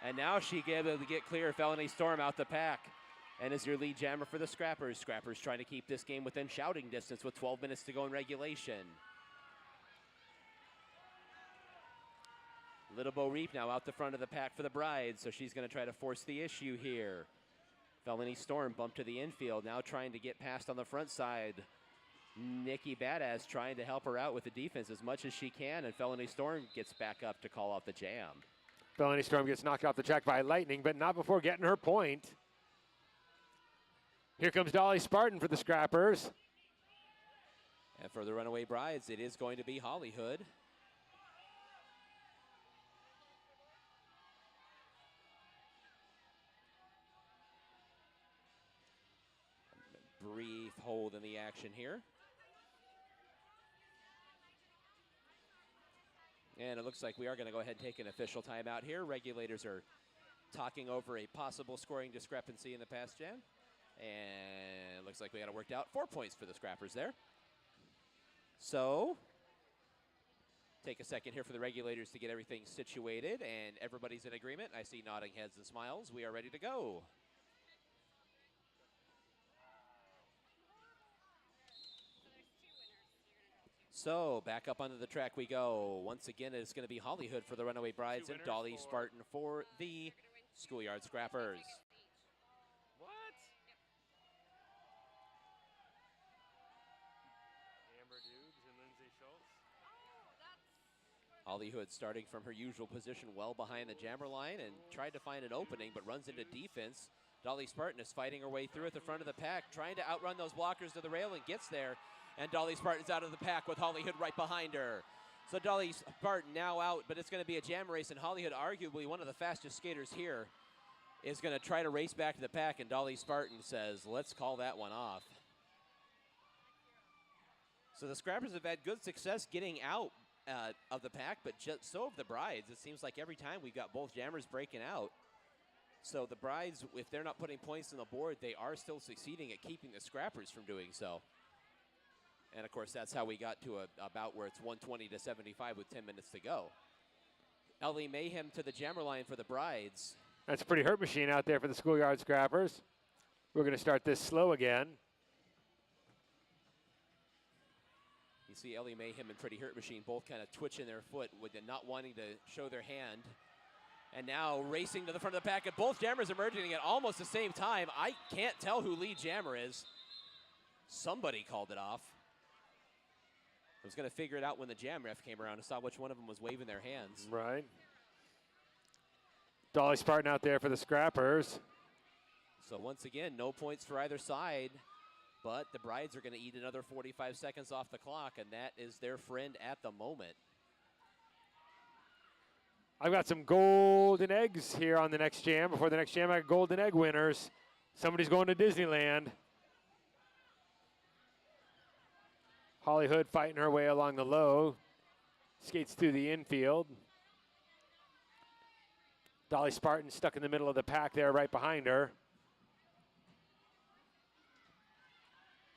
And now she able to get clear. Felony Storm out the pack. And is your lead jammer for the Scrappers. Scrappers trying to keep this game within shouting distance with 12 minutes to go in regulation. Little Bo Reap now out the front of the pack for the Brides, so she's going to try to force the issue here. Felony Storm bumped to the infield, now trying to get past on the front side. Nikki Badass trying to help her out with the defense as much as she can, and Felony Storm gets back up to call off the jam.
Felony Storm gets knocked off the track by lightning, but not before getting her point. Here comes Dolly Spartan for the Scrappers.
And for the Runaway Brides, it is going to be Holly Hood. Brief hold in the action here. And it looks like we are going to go ahead and take an official timeout here. Regulators are talking over a possible scoring discrepancy in the pass jam. And it looks like we got it worked out. 4 points for the Scrappers there. So, take a second here for the regulators to get everything situated, and everybody's in agreement. I see nodding heads and smiles. We are ready to go. So, back up onto the track we go. Once again, it's going to be Holly Hood for the Runaway Brides and Dolly Spartan for the Schoolyard Scrappers.
What? Amber Dukes and Lindsay Schultz.
Holly Hood starting from her usual position well behind the jammer line and tried to find an opening but runs into defense. Dolly Spartan is fighting her way through at the front of the pack, trying to outrun those blockers to the rail and gets there. And Dolly Spartan's out of the pack with Holly Hood right behind her. So Dolly Spartan now out, but it's going to be a jam race, and Holly Hood, arguably one of the fastest skaters here, is going to try to race back to the pack, and Dolly Spartan says, let's call that one off. So the Scrappers have had good success getting out of the pack, but so have the Brides. It seems like every time we've got both jammers breaking out. So the Brides, if they're not putting points on the board, they are still succeeding at keeping the Scrappers from doing so. And, of course, that's how we got to a bout where it's 120 to 75 with 10 minutes to go. Ellie Mayhem to the jammer line for the Brides.
That's a pretty hurt machine out there for the Schoolyard Scrappers. We're going to start this slow again.
You see Ellie Mayhem and Pretty Hurt Machine both kind of twitching their foot with not wanting to show their hand. And now racing to the front of the pack, and both jammers emerging at almost the same time. I can't tell who lead jammer is. Somebody called it off. I was going to figure it out when the jam ref came around and saw which one of them was waving their hands.
Right. Dolly Spartan out there for the Scrappers.
So once again, no points for either side, but the Brides are going to eat another 45 seconds off the clock, and that is their friend at the moment.
I've got some golden eggs here on the next jam. Before the next jam, I got golden egg winners. Somebody's going to Disneyland. Holly Hood fighting her way along the low. Skates through the infield. Dolly Spartan stuck in the middle of the pack there right behind her.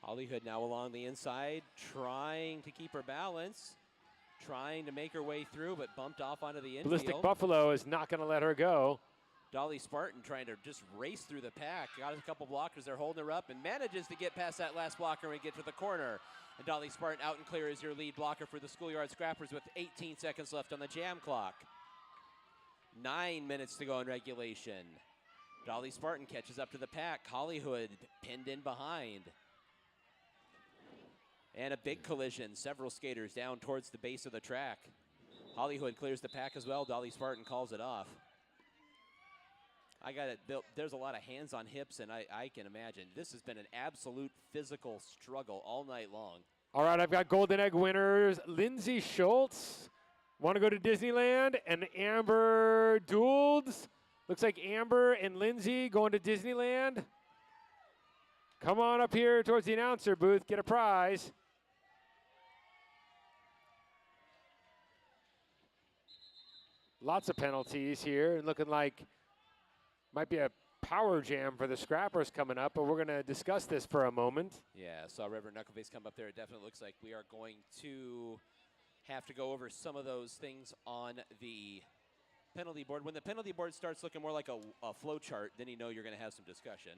Holly Hood now along the inside, trying to keep her balance, trying to make her way through, but bumped off onto the infield.
Ballistic Buffalo is not going to let her go.
Dolly Spartan trying to just race through the pack. Got a couple blockers there holding her up and manages to get past that last blocker and get to the corner. And Dolly Spartan out and clear is your lead blocker for the Schoolyard Scrappers with 18 seconds left on the jam clock. 9 minutes to go in regulation. Dolly Spartan catches up to the pack. Holly Hood pinned in behind. And a big collision. Several skaters down towards the base of the track. Holly Hood clears the pack as well. Dolly Spartan calls it off. I got it built. There's a lot of hands on hips, and I can imagine. This has been an absolute physical struggle all night long.
All right, I've got golden egg winners. Lindsay Schultz, want to go to Disneyland, and Amber Doolds. Looks like Amber and Lindsay going to Disneyland. Come on up here towards the announcer booth, get a prize. Lots of penalties here, and looking like might be a power jam for the Scrappers coming up, but we're going to discuss this for a moment.
Yeah, saw Reverend Knuckleface come up there. It definitely looks like we are going to have to go over some of those things on the penalty board. When the penalty board starts looking more like a flow chart, then you know you're going to have some discussion.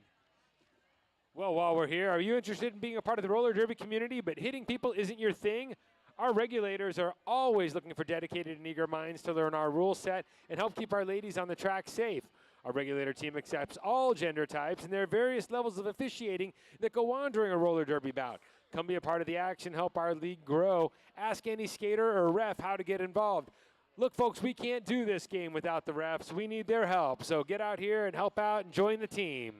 Well, while we're here, are you interested in being a part of the roller derby community, but hitting people isn't your thing? Our regulators are always looking for dedicated and eager minds to learn our rule set and help keep our ladies on the track safe. Our regulator team accepts all gender types, and there are various levels of officiating that go on during a roller derby bout. Come be a part of the action, help our league grow. Ask any skater or ref how to get involved. Look, folks, we can't do this game without the refs. We need their help. So get out here and help out and join the team.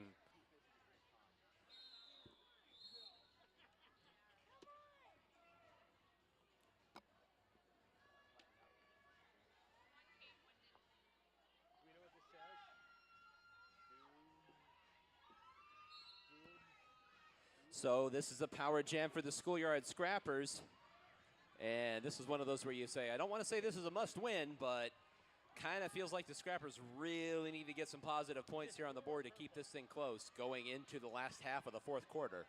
So this is a power jam for the Schoolyard Scrappers. And this is one of those where you say, I don't want to say this is a must-win, but kind of feels like the Scrappers really need to get some positive points here on the board to keep this thing close going into the last half of the fourth quarter.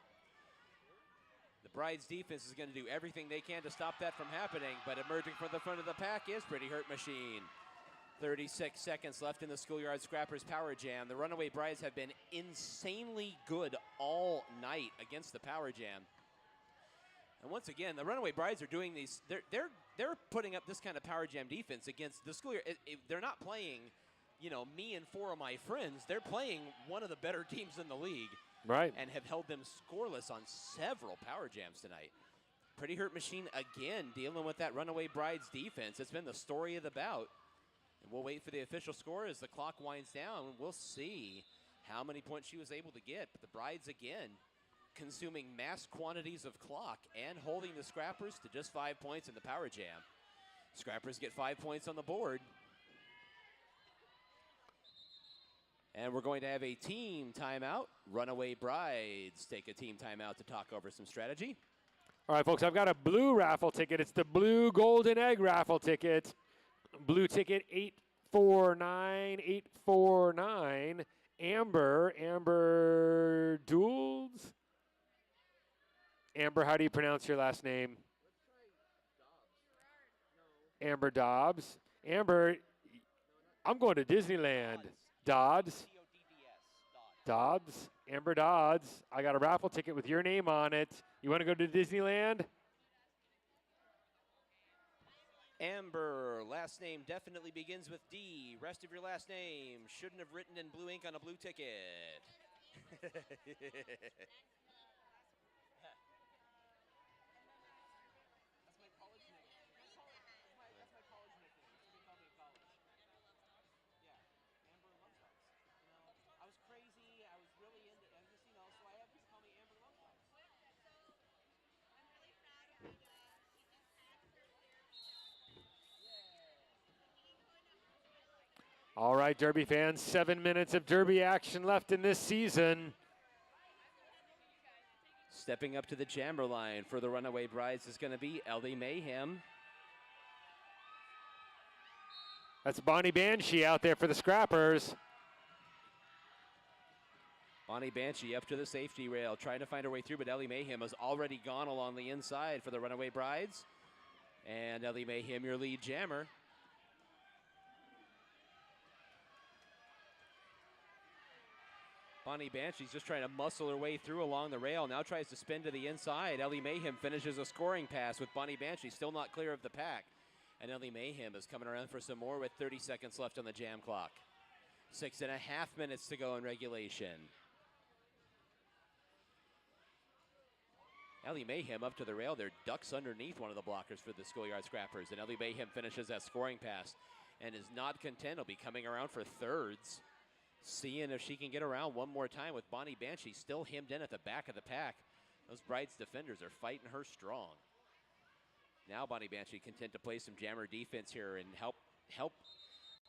The Brides defense is going to do everything they can to stop that from happening, but emerging from the front of the pack is Pretty Hurt Machine. 36 seconds left in the Schoolyard Scrappers power jam. The Runaway Brides have been insanely good all night against the power jam. And once again, the Runaway Brides are doing these, they're putting up this kind of power jam defense against the Schoolyard. They're not playing, you know, me and four of my friends. They're playing one of the better teams in the league.
Right.
And have held them scoreless on several power jams tonight. Pretty Hurt Machine again dealing with that Runaway Brides defense. It's been the story of the bout. And we'll wait for the official score as the clock winds down. We'll see how many points she was able to get. But the Brides again consuming mass quantities of clock and holding the Scrappers to just 5 points in the power jam. Scrappers get 5 points on the board. And we're going to have a team timeout. Runaway Brides take a team timeout to talk over some strategy.
All right, folks, I've got a blue raffle ticket. It's the blue golden egg raffle ticket. Blue ticket 849849. Amber Duels. Amber, how do you pronounce your last name? Amber Dobbs. Amber, I'm going to Disneyland. Dodds. Dodds. Amber Dodds. I got a raffle ticket with your name on it. You want to go to Disneyland?
Amber, last name definitely begins with D. Rest of your last name shouldn't have written in blue ink on a blue ticket.
All right, Derby fans, 7 minutes of Derby action left in this season.
Stepping up to the jammer line for the Runaway Brides is going to be Ellie Mayhem.
That's Bonnie Banshee out there for the Scrappers.
Bonnie Banshee up to the safety rail, trying to find her way through, but Ellie Mayhem has already gone along the inside for the Runaway Brides. And Ellie Mayhem, your lead jammer. Bonnie Banshee's just trying to muscle her way through along the rail. Now tries to spin to the inside. Ellie Mayhem finishes a scoring pass with Bonnie Banshee still not clear of the pack. And Ellie Mayhem is coming around for some more with 30 seconds left on the jam clock. 6.5 minutes to go in regulation. Ellie Mayhem up to the rail there, ducks underneath one of the blockers for the Schoolyard Scrappers. And Ellie Mayhem finishes that scoring pass and is not content. Will be coming around for thirds. Seeing if she can get around one more time with Bonnie Banshee still hemmed in at the back of the pack. Those Brides defenders are fighting her strong. Now Bonnie Banshee content to play some jammer defense here and help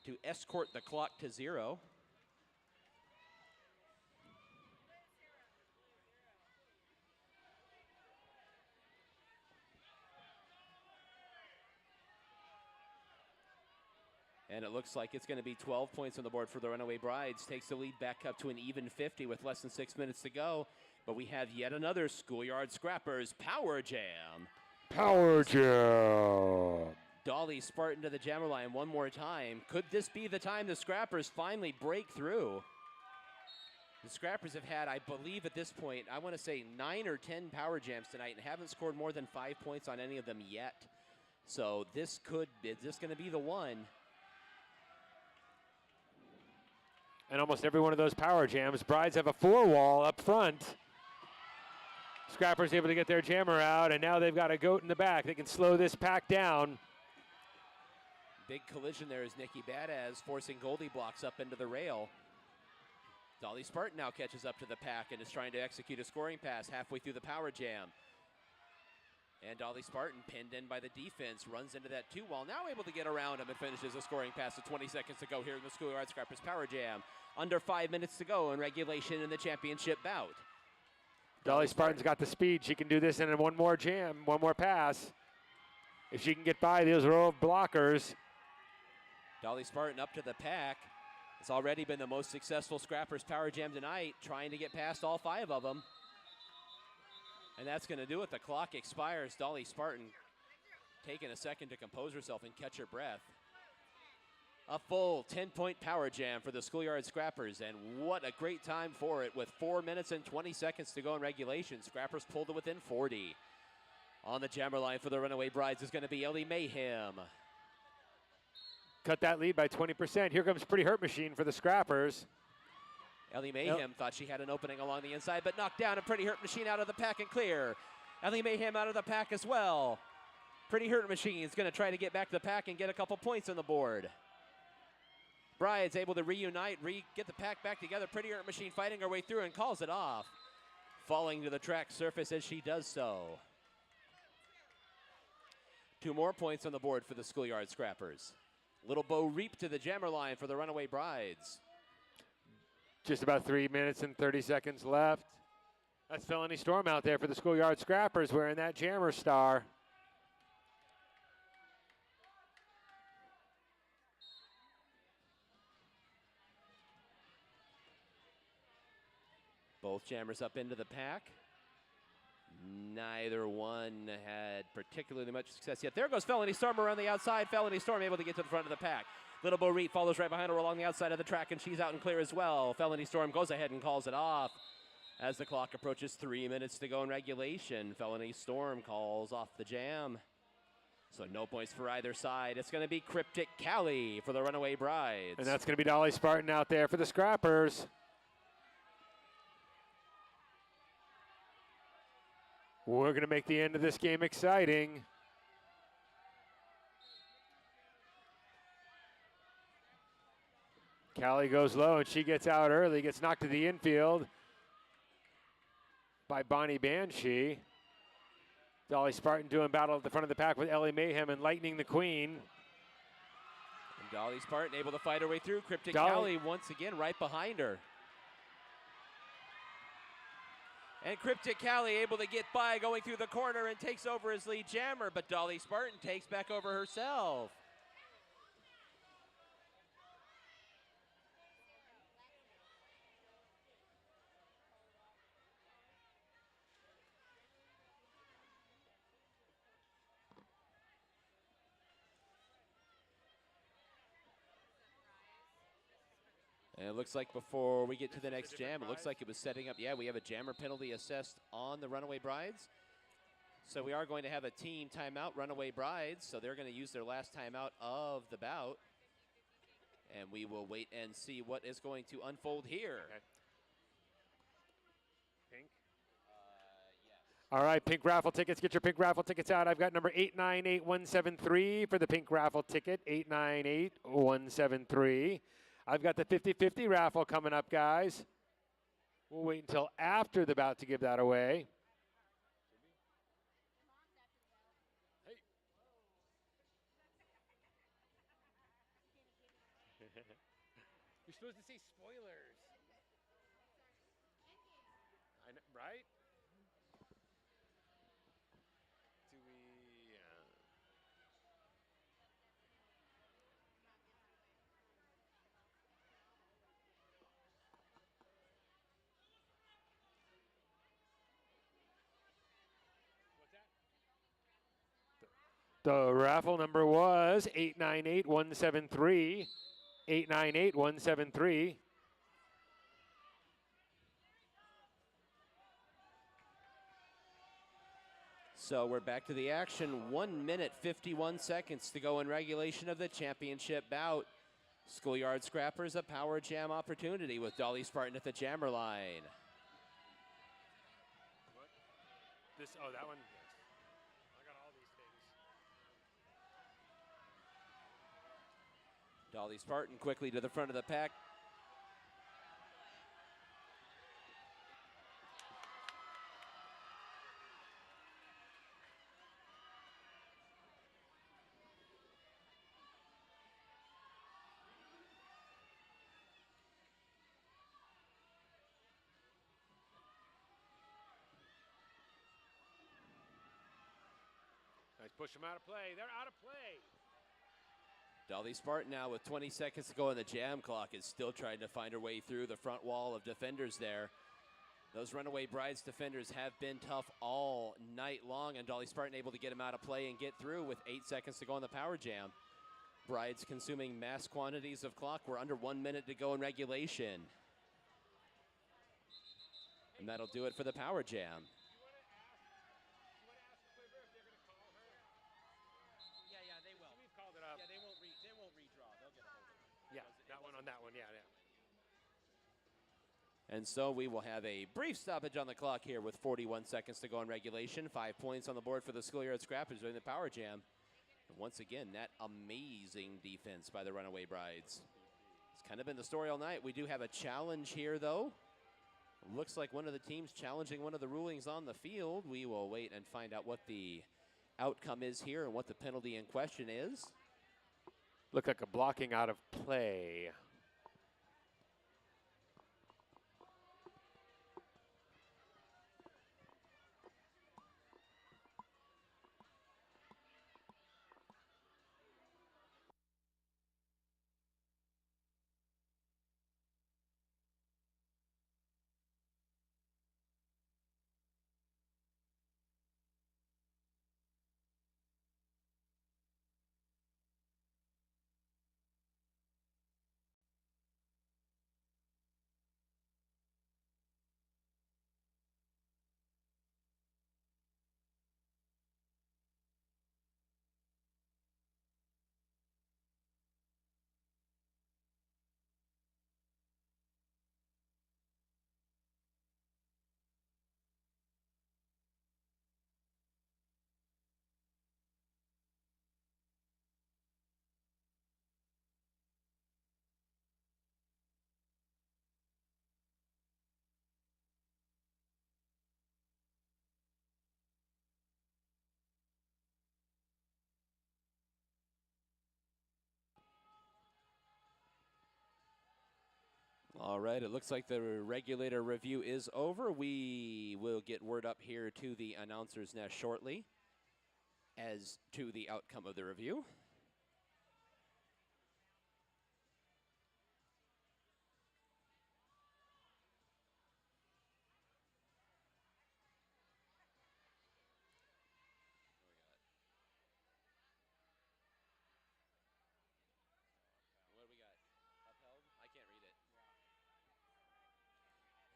to escort the clock to 0. And it looks like it's going to be 12 points on the board for the Runaway Brides. Takes the lead back up to an even 50 with less than 6 minutes to go. But we have yet another Schoolyard Scrappers power jam.
Power jam.
Dolly Spartan to the jammer line one more time. Could this be the time the Scrappers finally break through? The Scrappers have had, I believe at this point, I want to say 9 or 10 power jams tonight and haven't scored more than 5 points on any of them yet. So is this going to be the one?
And almost every one of those power jams, Brides have a 4-wall up front. Scrappers able to get their jammer out, and now they've got a goat in the back. They can slow this pack down.
Big collision there is Nikki Badaz forcing Goldie Blocks up into the rail. Dolly Spartan now catches up to the pack and is trying to execute a scoring pass halfway through the power jam. And Dolly Spartan, pinned in by the defense, runs into that 2-wall, now able to get around him and finishes a scoring pass with 20 seconds to go here in the Schoolyard Scrappers power jam. Under 5 minutes to go in regulation in the championship bout.
Dolly Spartan's got the speed. She can do this in one more jam, one more pass. If she can get by those row of blockers.
Dolly Spartan up to the pack. It's already been the most successful Scrappers power jam tonight, trying to get past all 5 of them. And that's going to do it. The clock expires. Dolly Spartan taking a second to compose herself and catch her breath. A full 10-point power jam for the Schoolyard Scrappers, and what a great time for it with 4 minutes and 20 seconds to go in regulation. Scrappers pulled it within 40. On the jammer line for the Runaway Brides is going to be Ellie Mayhem.
Cut that lead by 20%. Here comes Pretty Hurt Machine for the Scrappers.
Ellie Mayhem thought she had an opening along the inside, but knocked down. A Pretty Hurt Machine out of the pack and clear. Ellie Mayhem out of the pack as well. Pretty Hurt Machine is going to try to get back to the pack and get a couple points on the board. Brides able to reunite, get the pack back together. Pretty Hurt Machine fighting her way through and calls it off. Falling to the track surface as she does so. 2 more points on the board for the Schoolyard Scrappers. Little Bo Reap to the jammer line for the Runaway Brides.
Just about 3 minutes and 30 seconds left. That's Felony Storm out there for the Schoolyard Scrappers wearing that jammer star.
Both jammers up into the pack. Neither one had particularly much success yet. There goes Felony Storm around the outside. Felony Storm able to get to the front of the pack. Little Bo Reap follows right behind her along the outside of the track, and she's out and clear as well. Felony Storm goes ahead and calls it off. As the clock approaches 3 minutes to go in regulation, Felony Storm calls off the jam. So no points for either side. It's going to be Cryptic Callie for the Runaway Brides.
And that's going to be Dolly Spartan out there for the Scrappers. We're going to make the end of this game exciting. Callie goes low, and she gets out early, gets knocked to the infield by Bonnie Banshee. Dolly Spartan doing battle at the front of the pack with Ellie Mayhem and Lightning the Queen.
And Dolly Spartan able to fight her way through. Cryptic
Dolly
Callie once again right behind her. And Cryptic Callie able to get by, going through the corner and takes over his lead jammer, but Dolly Spartan takes back over herself. And it looks like before we get to the next jam, it looks like it was setting up. Yeah, we have a jammer penalty assessed on the Runaway Brides. So we are going to have a team timeout, Runaway Brides. So they're going to use their last timeout of the bout. And we will wait and see what is going to unfold here.
Okay. Pink? Yes. All right, pink raffle tickets. Get your pink raffle tickets out. I've got number 898173 for the pink raffle ticket, 898173. I've got the 50-50 raffle coming up, guys. We'll wait until after the bout to give that away. Hey. You're supposed to say spoilers. I know, right? Do we... The raffle number was 898173. 898173.
So we're back to the action. 1 minute, 51 seconds to go in regulation of the championship bout. Schoolyard Scrappers, a power jam opportunity with Dolly Spartan at the jammer line.
What? This, oh, that one? Yes. I got all these things.
Dolly Spartan quickly to the front of the pack.
Nice push them out of play. They're out of play.
Dolly Spartan now with 20 seconds to go on the jam clock is still trying to find her way through the front wall of defenders there. Those Runaway Brides defenders have been tough all night long, and Dolly Spartan able to get them out of play and get through with 8 seconds to go on the power jam. Brides consuming mass quantities of clock. We're under 1 minute to go in regulation. And that'll do it for the power jam.
Yeah, that one on that one, yeah.
And so we will have a brief stoppage on the clock here with 41 seconds to go in regulation. 5 points on the board for the Schoolyard Scrappers during the power jam. And once again, that amazing defense by the Runaway Brides. It's kind of been the story all night. We do have a challenge here, though. Looks like one of the teams challenging one of the rulings on the field. We will wait and find out what the outcome is here and what the penalty in question is.
Looked like a blocking out of play.
All right, it looks like the regulator review is over. We will get word up here to the announcer's nest shortly as to the outcome of the review.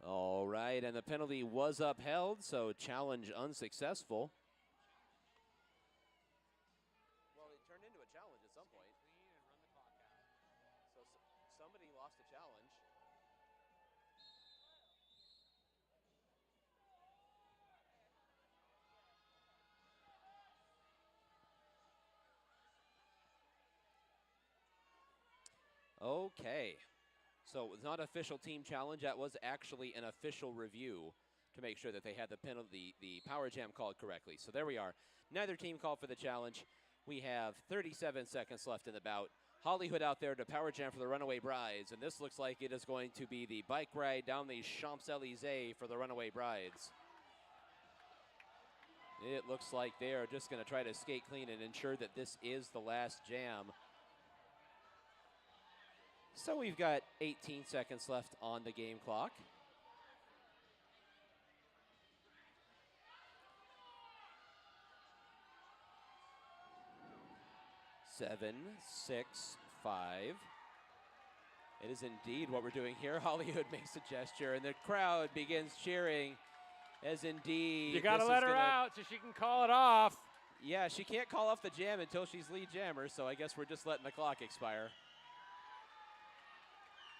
All right, and the penalty was upheld, so challenge unsuccessful. Well, it turned into a challenge at some point. So somebody lost a challenge. Okay. So it was not an official team challenge. That was actually an official review to make sure that they had the penalty, the power jam called correctly. So there we are. Neither team called for the challenge. We have 37 seconds left in the bout. Hollywood out there to power jam for the Runaway Brides, and this looks like it is going to be the bike ride down the Champs-Élysées for the Runaway Brides. It looks like they are just going to try to skate clean and ensure that this is the last jam. So we've got 18 seconds left on the game clock. Seven, 6, 5. It is indeed what we're doing here. Hollywood makes a gesture, and the crowd begins cheering as indeed.
You got to let her out so she can call it off.
Yeah, she can't call off the jam until she's lead jammer, so I guess we're just letting the clock expire.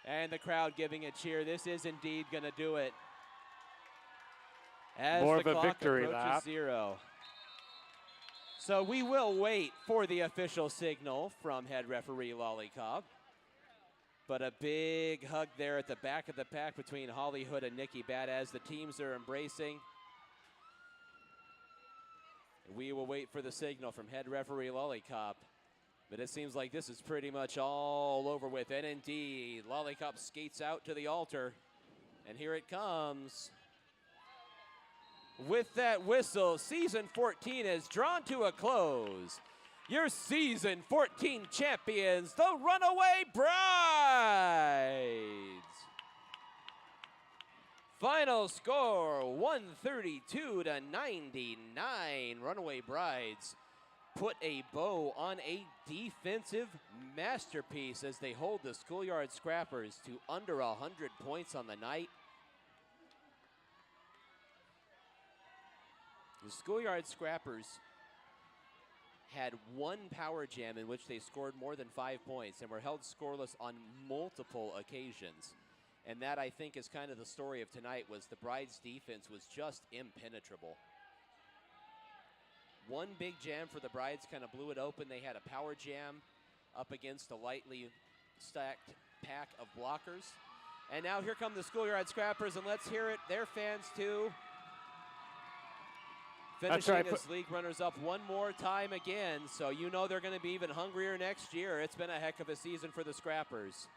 And the crowd giving a cheer. This is indeed going to do it. As
More
the
of a
clock
victory
approaches
lap.
0. So we will wait for the official signal from head referee Lollipop. But a big hug there at the back of the pack between Hollywood and Nikki Bad as the teams are embracing. We will wait for the signal from head referee Lollipop. But it seems like this is pretty much all over with. And indeed, Lollipop skates out to the altar. And here it comes. With that whistle, season 14 is drawn to a close. Your season 14 champions, the Runaway Brides. Final score, 132 to 99. Runaway Brides put a bow on a defensive masterpiece as they hold the Schoolyard Scrappers to under 100 points on the night. The Schoolyard Scrappers had one power jam in which they scored more than 5 points and were held scoreless on multiple occasions. And that, I think, is kind of the story of tonight, was the Brides' defense was just impenetrable. One big jam for the Brides kind of blew it open. They had a power jam up against a lightly stacked pack of blockers. And now here come the Schoolyard Scrappers, and let's hear it, their fans too. Finishing as league runners up one more time again, so you know they're going to be even hungrier next year. It's been a heck of a season for the Scrappers.